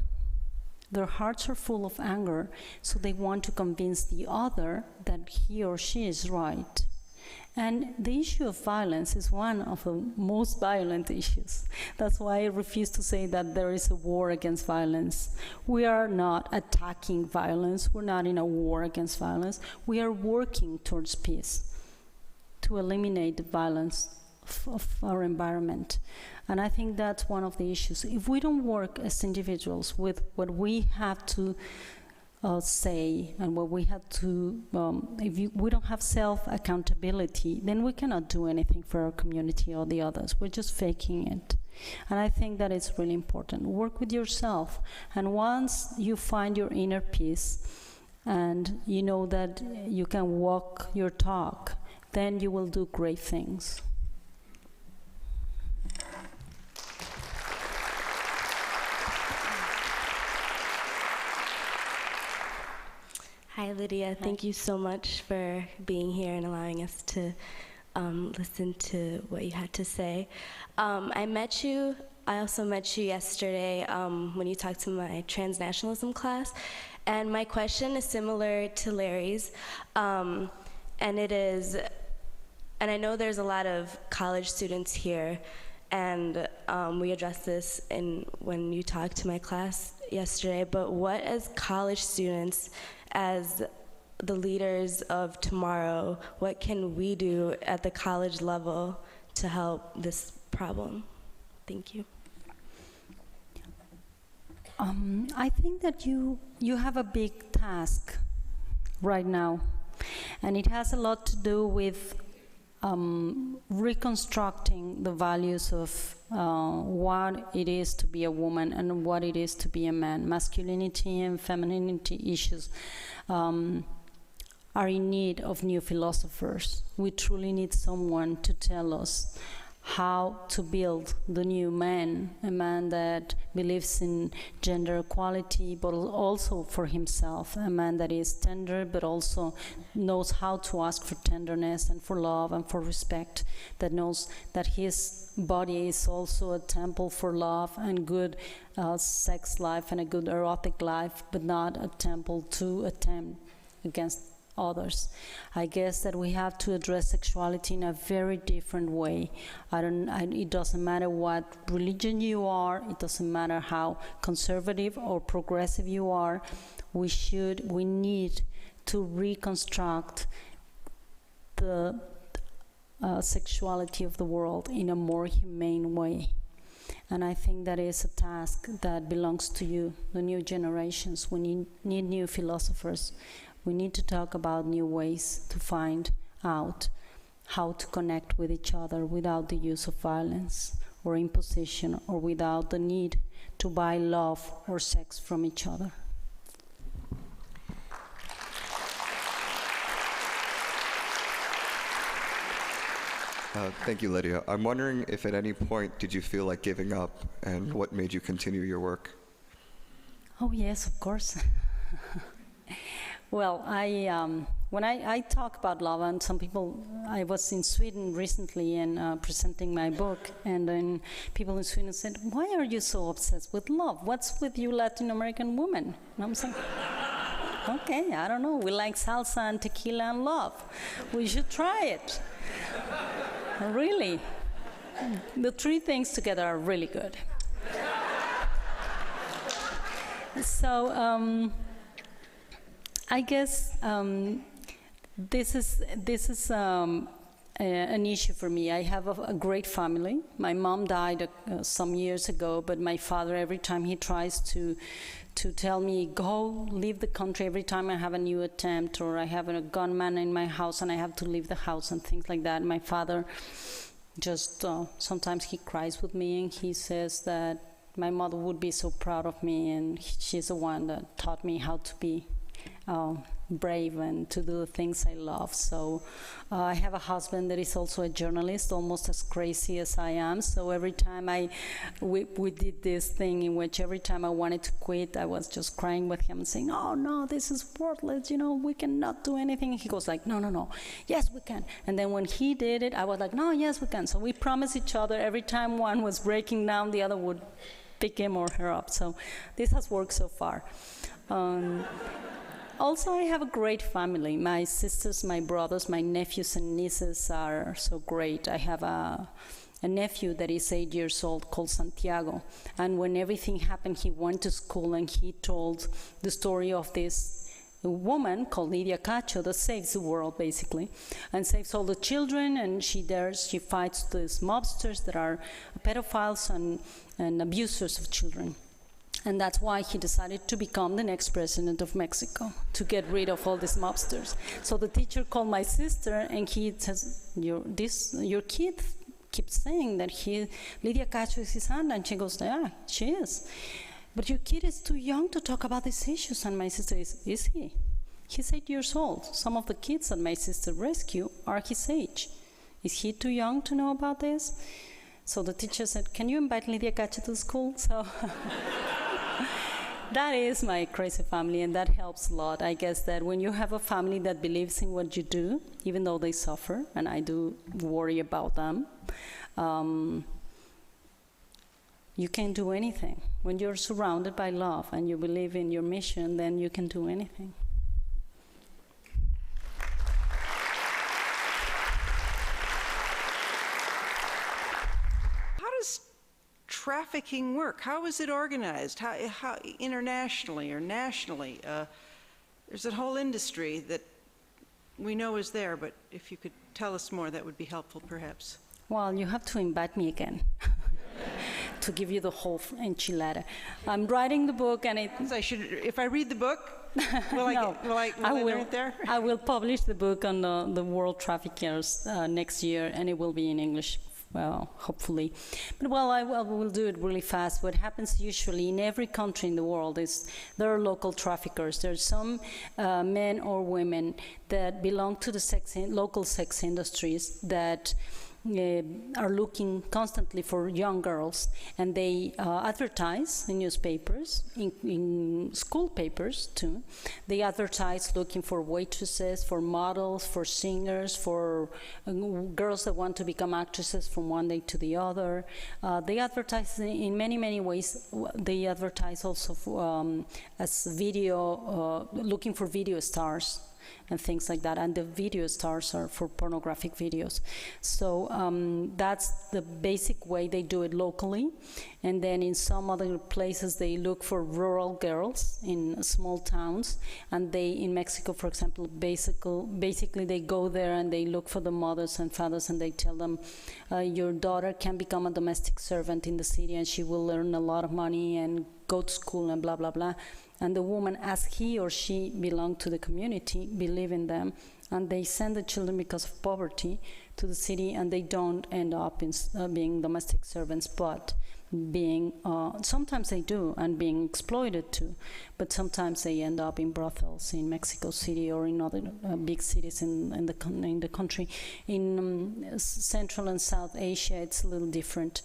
Their hearts are full of anger, so they want to convince the other that he or she is right. And the issue of violence is one of the most violent issues. That's why I refuse to say that there is a war against violence. We are not attacking violence. We're not in a war against violence. We are working towards peace, to eliminate the violence of our environment. And I think that's one of the issues. If we don't work as individuals with what we have to say and what we have to, we don't have self-accountability, then we cannot do anything for our community or the others. We're just faking it. And I think that it's really important. Work with yourself. And once you find your inner peace and you know that you can walk your talk, then you will do great things. Hi, Lydia. Thank you so much for being here and allowing us to listen to what you had to say. I also met you yesterday when you talked to my transnationalism class, and my question is similar to Larry's, and I know there's a lot of college students here, and we addressed this when you talked to my class yesterday, but what as college students, as the leaders of tomorrow, what can we do at the college level to help this problem? Thank you. I think that you have a big task right now, and it has a lot to do with reconstructing the values of what it is to be a woman and what it is to be a man. Masculinity and femininity issues are in need of new philosophers. We truly need someone to tell us how to build the new man, a man that believes in gender equality, but also for himself, a man that is tender, but also knows how to ask for tenderness and for love and for respect, that knows that his body is also a temple for love and good sex life and a good erotic life, but not a temple to attempt against others. I guess that we have to address sexuality in a very different way. It doesn't matter what religion you are, it doesn't matter how conservative or progressive you are, we need to reconstruct the sexuality of the world in a more humane way. And I think that is a task that belongs to you, the new generations. We need new philosophers. We need to talk about new ways to find out how to connect with each other without the use of violence or imposition, or without the need to buy love or sex from each other. Thank you, Lydia. I'm wondering if at any point did you feel like giving up, and what made you continue your work? Oh yes, of course. Well, when I talk about love, and some people, I was in Sweden recently and presenting my book, and then people in Sweden said, "Why are you so obsessed with love? What's with you Latin American women?" And I'm saying, okay, I don't know, we like salsa and tequila and love. We should try it. Really, the three things together are really good. So, I guess this is an issue for me. I have a great family. My mom died some years ago, but my father, every time he tries to tell me, go leave the country, every time I have a new attempt, or I have a gunman in my house and I have to leave the house and things like that, my father just, sometimes he cries with me and he says that my mother would be so proud of me, and she's the one that taught me how to be brave and to do the things I love. So I have a husband that is also a journalist, almost as crazy as I am. So every time we did this thing in which every time I wanted to quit, I was just crying with him and saying, "Oh no, this is worthless, we cannot do anything." He goes like, no, yes we can. And then when he did it, I was like, no, yes we can. So we promised each other every time one was breaking down, the other would pick him or her up. So this has worked so far. Also, I have a great family. My sisters, my brothers, my nephews and nieces are so great. I have a nephew that is 8 years old called Santiago. And when everything happened, he went to school and he told the story of this woman called Lydia Cacho that saves the world, basically, and saves all the children. And she fights these mobsters that are pedophiles and abusers of children. And that's why he decided to become the next president of Mexico, to get rid of all these mobsters. So the teacher called my sister and he says, your kid keeps saying that Lydia Cacho is his aunt. And she goes, yeah, she is. But your kid is too young to talk about these issues. And my sister is he? He's 8 years old. Some of the kids that my sister rescued are his age. Is he too young to know about this? So the teacher said, can you invite Lydia Cacho to school? So that is my crazy family, and that helps a lot. I guess that when you have a family that believes in what you do, even though they suffer, and I do worry about them, you can do anything. When you're surrounded by love and you believe in your mission, then you can do anything. How does trafficking work? How is it organized? How internationally or nationally? There's a whole industry that we know is there, but if you could tell us more, that would be helpful, perhaps. Well, you have to invite me again to give you the whole enchilada. I'm writing the book, and if I read the book, will I learn it there? I will publish the book on the world traffickers next year, and it will be in English. Well, hopefully. But I will do it really fast. What happens usually in every country in the world is there are local traffickers. There are some men or women that belong to the local sex industries that are looking constantly for young girls, and they advertise in newspapers, in school papers too. They advertise looking for waitresses, for models, for singers, for girls that want to become actresses from one day to the other. They advertise in many, many ways. They advertise also as video, looking for video stars and things like that, and the video stars are for pornographic videos. So that's the basic way they do it locally. And then in some other places they look for rural girls in small towns, and they, in Mexico for example, basically they go there and they look for the mothers and fathers, and they tell them your daughter can become a domestic servant in the city and she will earn a lot of money and go to school and blah blah blah. And the woman, as he or she belong to the community, believe in them, and they send the children because of poverty to the city, and they don't end up in being domestic servants, but being, sometimes they do, and being exploited too, but sometimes they end up in brothels in Mexico City or in other big cities in the country. In Central and South Asia, it's a little different.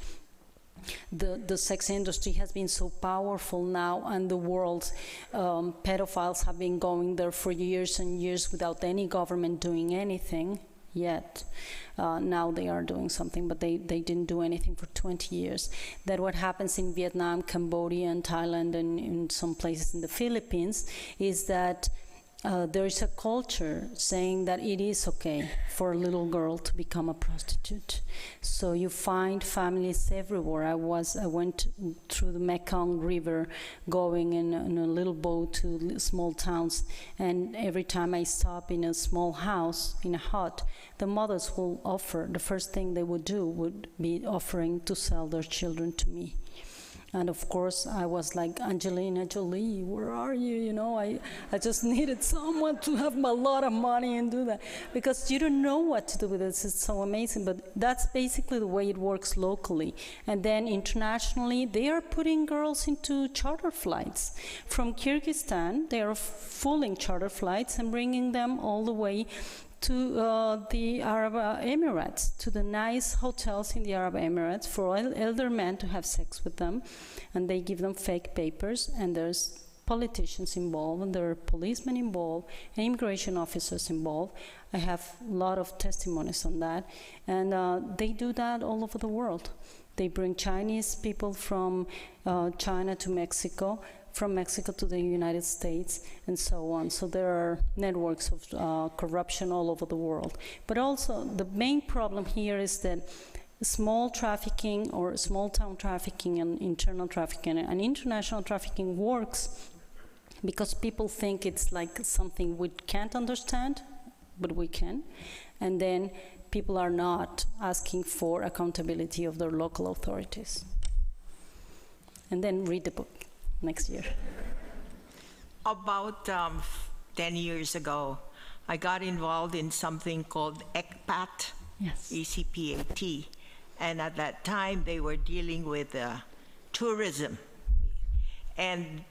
The sex industry has been so powerful now, and the world's pedophiles have been going there for years and years without any government doing anything yet. Now they are doing something, but they didn't do anything for 20 years. That what happens in Vietnam, Cambodia, and Thailand, and in some places in the Philippines, is that there is a culture saying that it is okay for a little girl to become a prostitute. So you find families everywhere. I went through the Mekong River going in a little boat to small towns, and every time I stop in a small house, in a hut, the mothers will offer, the first thing they would do would be offering to sell their children to me. And of course, I was like, Angelina Jolie, where are you? You know, I just needed someone to have a lot of money and do that. Because you don't know what to do with this. It's so amazing. But that's basically the way it works locally. And then internationally, they are putting girls into charter flights. From Kyrgyzstan, they are fooling charter flights and bringing them all the way to the Arab Emirates, to the nice hotels in the Arab Emirates for elder men to have sex with them, and they give them fake papers, and there's politicians involved, and there are policemen involved, and immigration officers involved. I have a lot of testimonies on that, and they do that all over the world. They bring Chinese people from China to Mexico, from Mexico to the United States, and so on. So there are networks of corruption all over the world. But also, the main problem here is that small trafficking or small town trafficking and internal trafficking and international trafficking works because people think it's like something we can't understand, but we can. And then people are not asking for accountability of their local authorities. And then read the book next year. About 10 years ago, I got involved in something called ECPAT, yes. ECPAT, and at that time they were dealing with tourism. And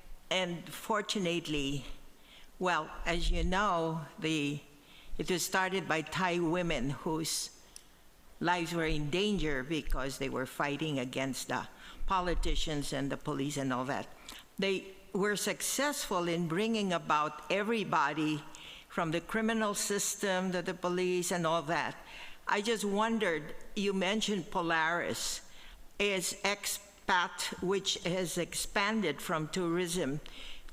fortunately, well, as you know, it was started by Thai women whose lives were in danger because they were fighting against the politicians and the police and all that. They were successful in bringing about everybody from the criminal system to the police and all that. I just wondered, you mentioned Polaris. Is expat, which has expanded from tourism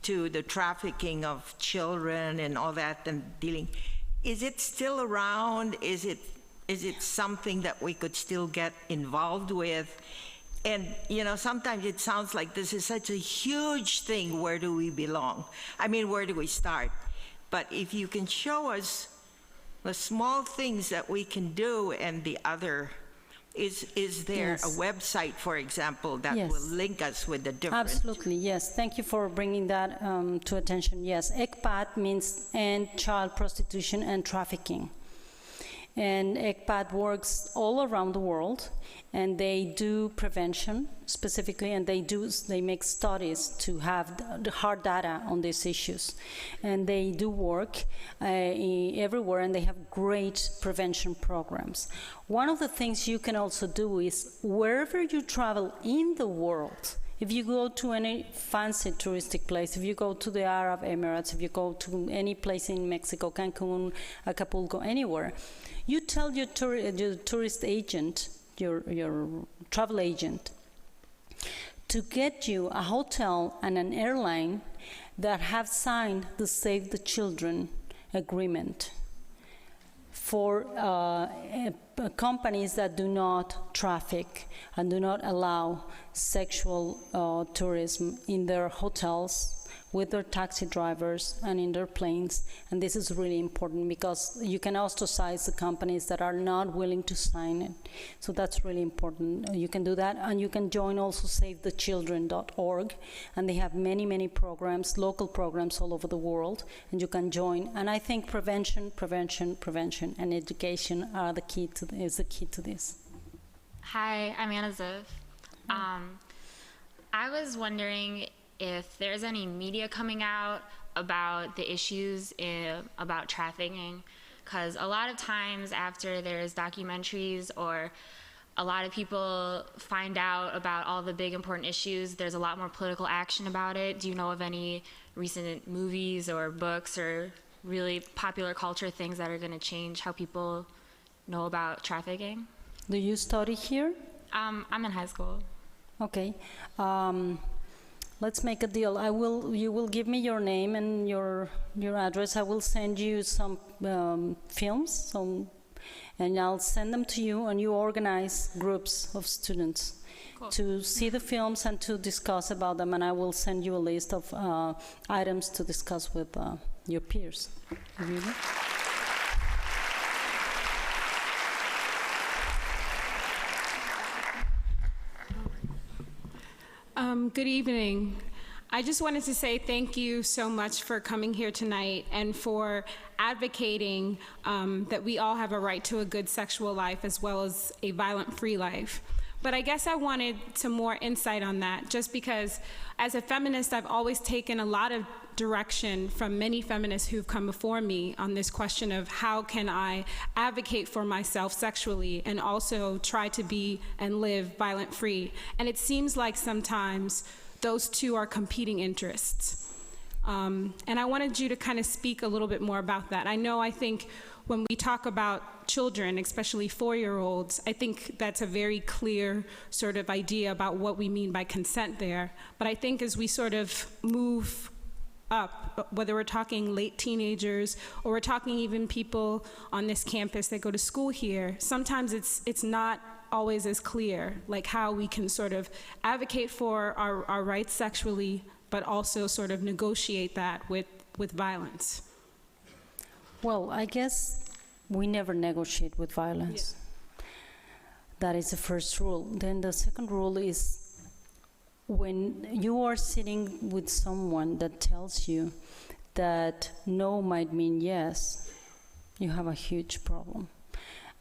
to the trafficking of children and all that and dealing, is it still around? Is it something that we could still get involved with? And, you know, sometimes it sounds like this is such a huge thing. Where do we belong? I mean, where do we start? But if you can show us the small things that we can do, and the other, is there Yes. a website, for example, that Yes. will link us with the different? Absolutely, yes. Thank you for bringing that to attention. Yes, ECPAT means End Child Prostitution and Trafficking. And ECPAT works all around the world, and they do prevention specifically, and they make studies to have the hard data on these issues. And they do work everywhere, and they have great prevention programs. One of the things you can also do is wherever you travel in the world, if you go to any fancy touristic place, if you go to the Arab Emirates, if you go to any place in Mexico, Cancun, Acapulco, anywhere, you tell your tourist agent, your travel agent, to get you a hotel and an airline that have signed the Save the Children agreement for companies that do not traffic and do not allow sexual tourism in their hotels, with their taxi drivers, and in their planes. And this is really important because you can ostracize the companies that are not willing to sign it. So that's really important. You can do that, and you can join also SaveTheChildren.org, and they have many, many programs, local programs all over the world, and you can join. And I think prevention, and education are the key to this. Hi, I'm Anna Ziv. I was wondering if there's any media coming out about the issues about trafficking, because a lot of times after there's documentaries or a lot of people find out about all the big important issues, there's a lot more political action about it. Do you know of any recent movies or books or really popular culture things that are going to change how people know about trafficking? Do you study here? I'm in high school. Okay. Let's make a deal. You will give me your name and your address. I will send you some films, and I'll send them to you, and you organize groups of students to see the films and to discuss about them, and I will send you a list of items to discuss with your peers. Really? Good evening. I just wanted to say thank you so much for coming here tonight and for advocating that we all have a right to a good sexual life as well as a violent-free life. But I guess I wanted some more insight on that, just because as a feminist, I've always taken a lot of direction from many feminists who've come before me on this question of how can I advocate for myself sexually and also try to be and live violent-free. And it seems like sometimes those two are competing interests. And I wanted you to kind of speak a little bit more about that. I think when we talk about children, especially 4-year-olds, I think that's a very clear sort of idea about what we mean by consent there. But I think as we sort of move up, whether we're talking late teenagers or we're talking even people on this campus that go to school here, sometimes it's not always as clear, like how we can sort of advocate for our rights sexually, but also sort of negotiate that with violence. Well, I guess we never negotiate with violence. Yeah. That is the first rule. Then the second rule is when you are sitting with someone that tells you that no might mean yes, you have a huge problem.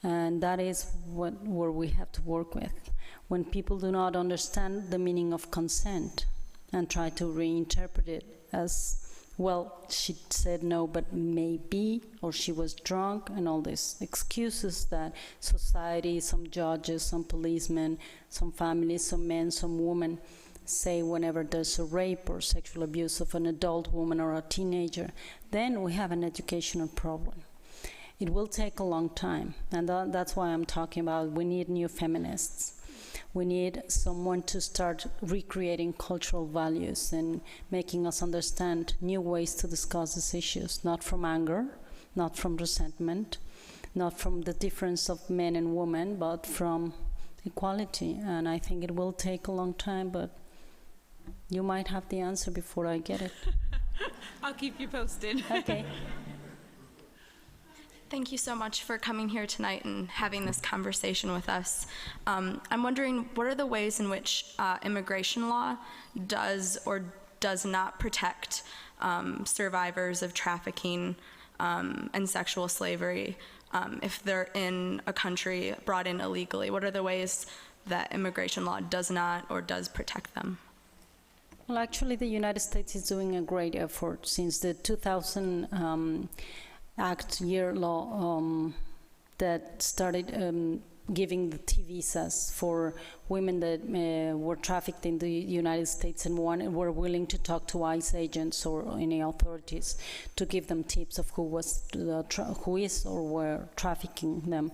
And that is where we have to work with. When people do not understand the meaning of consent and try to reinterpret it as, well, she said no, but maybe, or she was drunk, and all these excuses that society, some judges, some policemen, some families, some men, some women say whenever there's a rape or sexual abuse of an adult woman or a teenager, then we have an educational problem. It will take a long time, and that's why I'm talking about we need new feminists. We need someone to start recreating cultural values and making us understand new ways to discuss these issues, not from anger, not from resentment, not from the difference of men and women, but from equality, and I think it will take a long time, but you might have the answer before I get it. I'll keep you posted. Okay. Thank you so much for coming here tonight and having this conversation with us. I'm wondering, what are the ways in which immigration law does or does not protect survivors of trafficking and sexual slavery if they're in a country brought in illegally? What are the ways that immigration law does not or does protect them? Well, actually, the United States is doing a great effort since the 2000 Act year law that started giving the T visas for women that were trafficked in the United States and were willing to talk to ICE agents or any authorities to give them tips of who is or were trafficking them.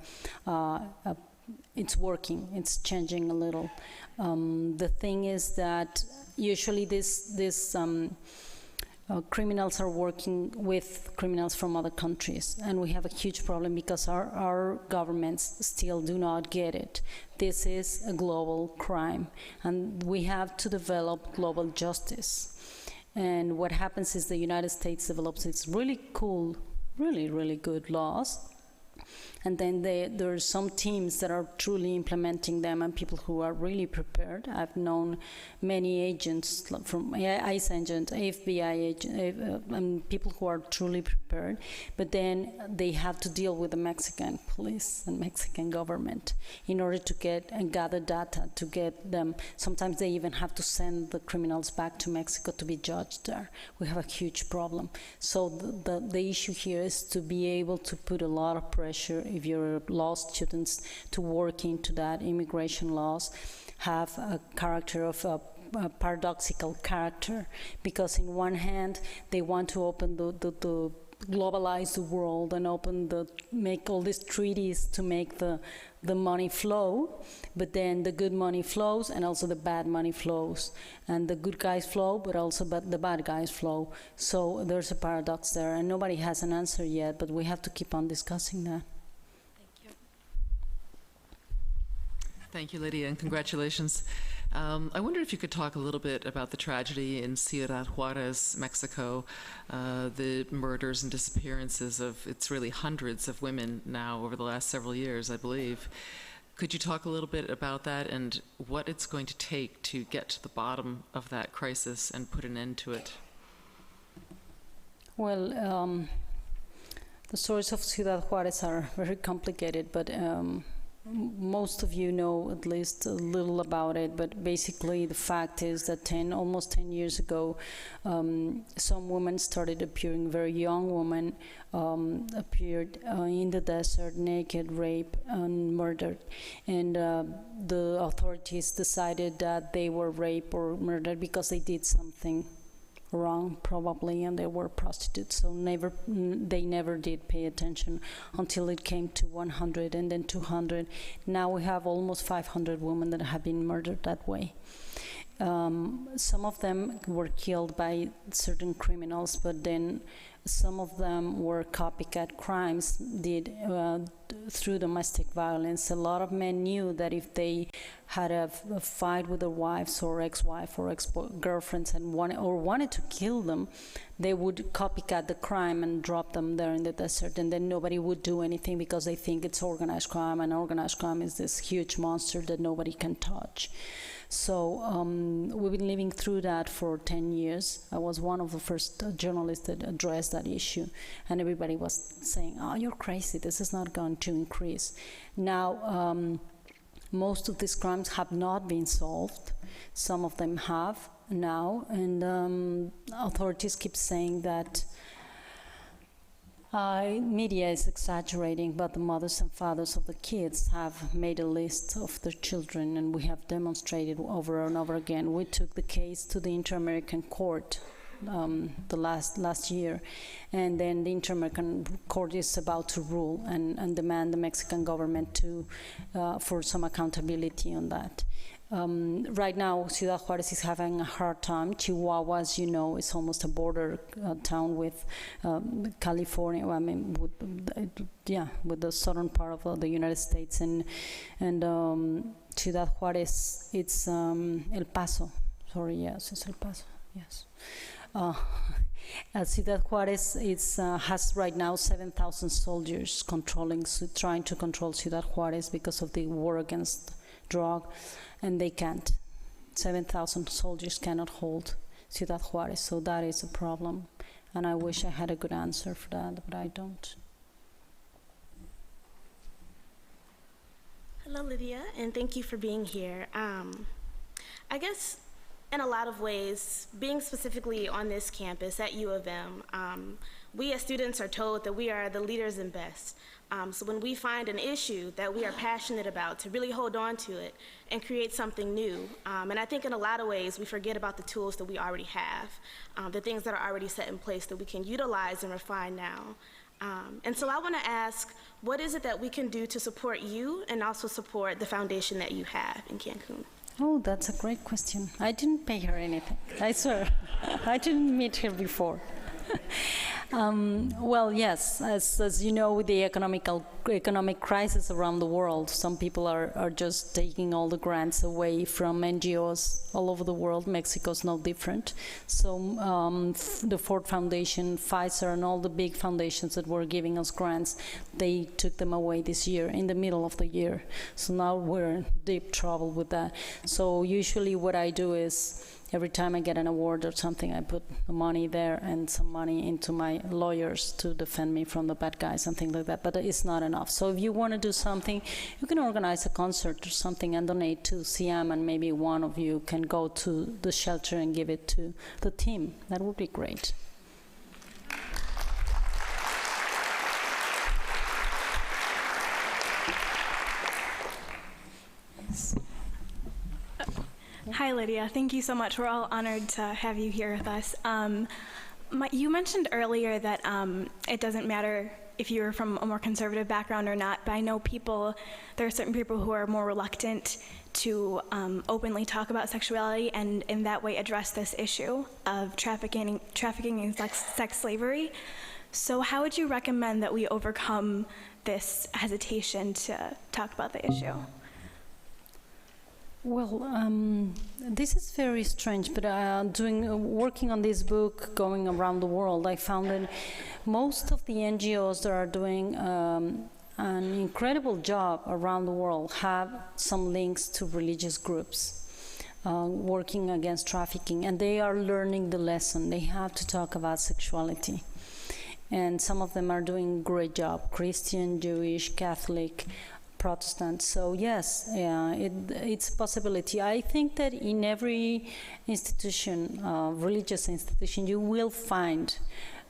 It's working. It's changing a little. The thing is that usually this criminals are working with criminals from other countries, and we have a huge problem because our governments still do not get it. This is a global crime, and we have to develop global justice. And what happens is the United States develops its really cool, really good laws, and then there are some teams that are truly implementing them and people who are really prepared. I've known many agents from ICE agents, FBI agents, and people who are truly prepared, but then they have to deal with the Mexican police and Mexican government in order to get and gather data to get them. Sometimes they even have to send the criminals back to Mexico to be judged there. We have a huge problem. So the issue here is to be able to put a lot of pressure if you're law students to work into that. Immigration laws have a character of a paradoxical character, because in one hand they want to open the globalize the world and make all these treaties to make the money flow, but then the good money flows and also the bad money flows, and the good guys flow but also the bad guys flow. So there's a paradox there, and nobody has an answer yet, but we have to keep on discussing that. Thank you, Lydia, and congratulations. I wonder if you could talk a little bit about the tragedy in Ciudad Juárez, Mexico, the murders and disappearances of, it's really hundreds of women now over the last several years, I believe. Could you talk a little bit about that and what it's going to take to get to the bottom of that crisis and put an end to it? Well, the stories of Ciudad Juárez are very complicated, but most of you know at least a little about it, but basically the fact is that almost 10 years ago, some women started appearing, very young women, appeared in the desert, naked, raped, and murdered. And the authorities decided that they were raped or murdered because they did something wrong, probably, and they were prostitutes. So they never did pay attention until it came to 100 and then 200. Now we have almost 500 women that have been murdered that way. Some of them were killed by certain criminals, but then some of them were copycat crimes did through domestic violence. A lot of men knew that if they had a fight with their wives or ex-wife or ex-girlfriends and wanted to kill them, they would copycat the crime and drop them there in the desert, and then nobody would do anything because they think it's organized crime, and organized crime is this huge monster that nobody can touch. So we've been living through that for 10 years. I was one of the first journalists that addressed that issue, and everybody was saying, oh, you're crazy, this is not going to increase. Now, most of these crimes have not been solved. Some of them have now, and authorities keep saying that media is exaggerating, but the mothers and fathers of the kids have made a list of their children, and we have demonstrated over and over again. We took the case to the Inter-American Court the last year, and then the Inter-American Court is about to rule and demand the Mexican government to for some accountability on that. Right now, Ciudad Juárez is having a hard time. Chihuahua, as you know, is almost a border town with California. I mean, with the southern part of the United States, and Ciudad Juárez, it's El Paso. Sorry, yes, it's El Paso, yes. Ciudad Juárez has right now 7,000 soldiers trying to control Ciudad Juárez because of the war against drug, and they can't. 7,000 soldiers cannot hold Ciudad Juárez, so that is a problem. And I wish I had a good answer for that, but I don't. Hello, Lydia, and thank you for being here. I guess in a lot of ways, being specifically on this campus at U of M, we as students are told that we are the leaders and best. So when we find an issue that we are passionate about, to really hold on to it and create something new. And I think in a lot of ways, we forget about the tools that we already have, the things that are already set in place that we can utilize and refine now. And so I want to ask, what is it that we can do to support you and also support the foundation that you have in Cancun? Oh, that's a great question. I didn't pay her anything, I swear. I didn't meet her before. Well, yes, as you know, with the economic crisis around the world, some people are just taking all the grants away from NGOs all over the world. Mexico's no different. So the Ford Foundation, Pfizer, and all the big foundations that were giving us grants, they took them away this year, in the middle of the year. So now we're in deep trouble with that. So usually what I do is, every time I get an award or something, I put the money there and some money into my lawyers to defend me from the bad guys and things like that, but it's not enough. So if you want to do something, you can organize a concert or something and donate to Ciam, and maybe one of you can go to the shelter and give it to the team. That would be great. Hi, Lydia. Thank you so much. We're all honored to have you here with us. You mentioned earlier that it doesn't matter if you're from a more conservative background or not, but I know there are certain people who are more reluctant to openly talk about sexuality and in that way address this issue of trafficking and sex slavery. So how would you recommend that we overcome this hesitation to talk about the issue? Well, this is very strange, but working on this book, going around the world, I found that most of the NGOs that are doing an incredible job around the world have some links to religious groups working against trafficking, and they are learning the lesson. They have to talk about sexuality. And some of them are doing a great job, Christian, Jewish, Catholic, Protestant. So yes, it's a possibility. I think that in every institution, religious institution, you will find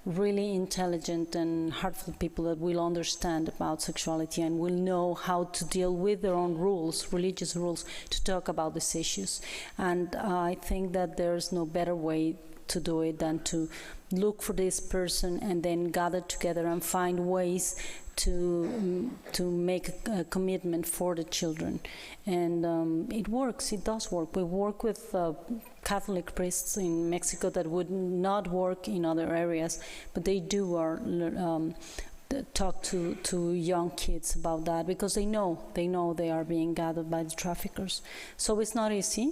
really intelligent and heartful people that will understand about sexuality and will know how to deal with their own rules, religious rules, to talk about these issues. And I think that there's no better way to do it than to look for this person and then gather together and find ways to make a commitment for the children. And it works, it does work. We work with Catholic priests in Mexico that would not work in other areas, but they do talk to young kids about that because they know they are being gathered by the traffickers. So it's not easy,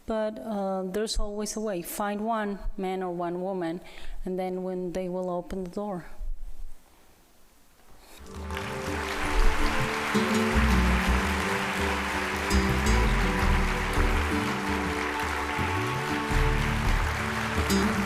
but there's always a way. Find one man or one woman, and then when they will open the door. Thank you.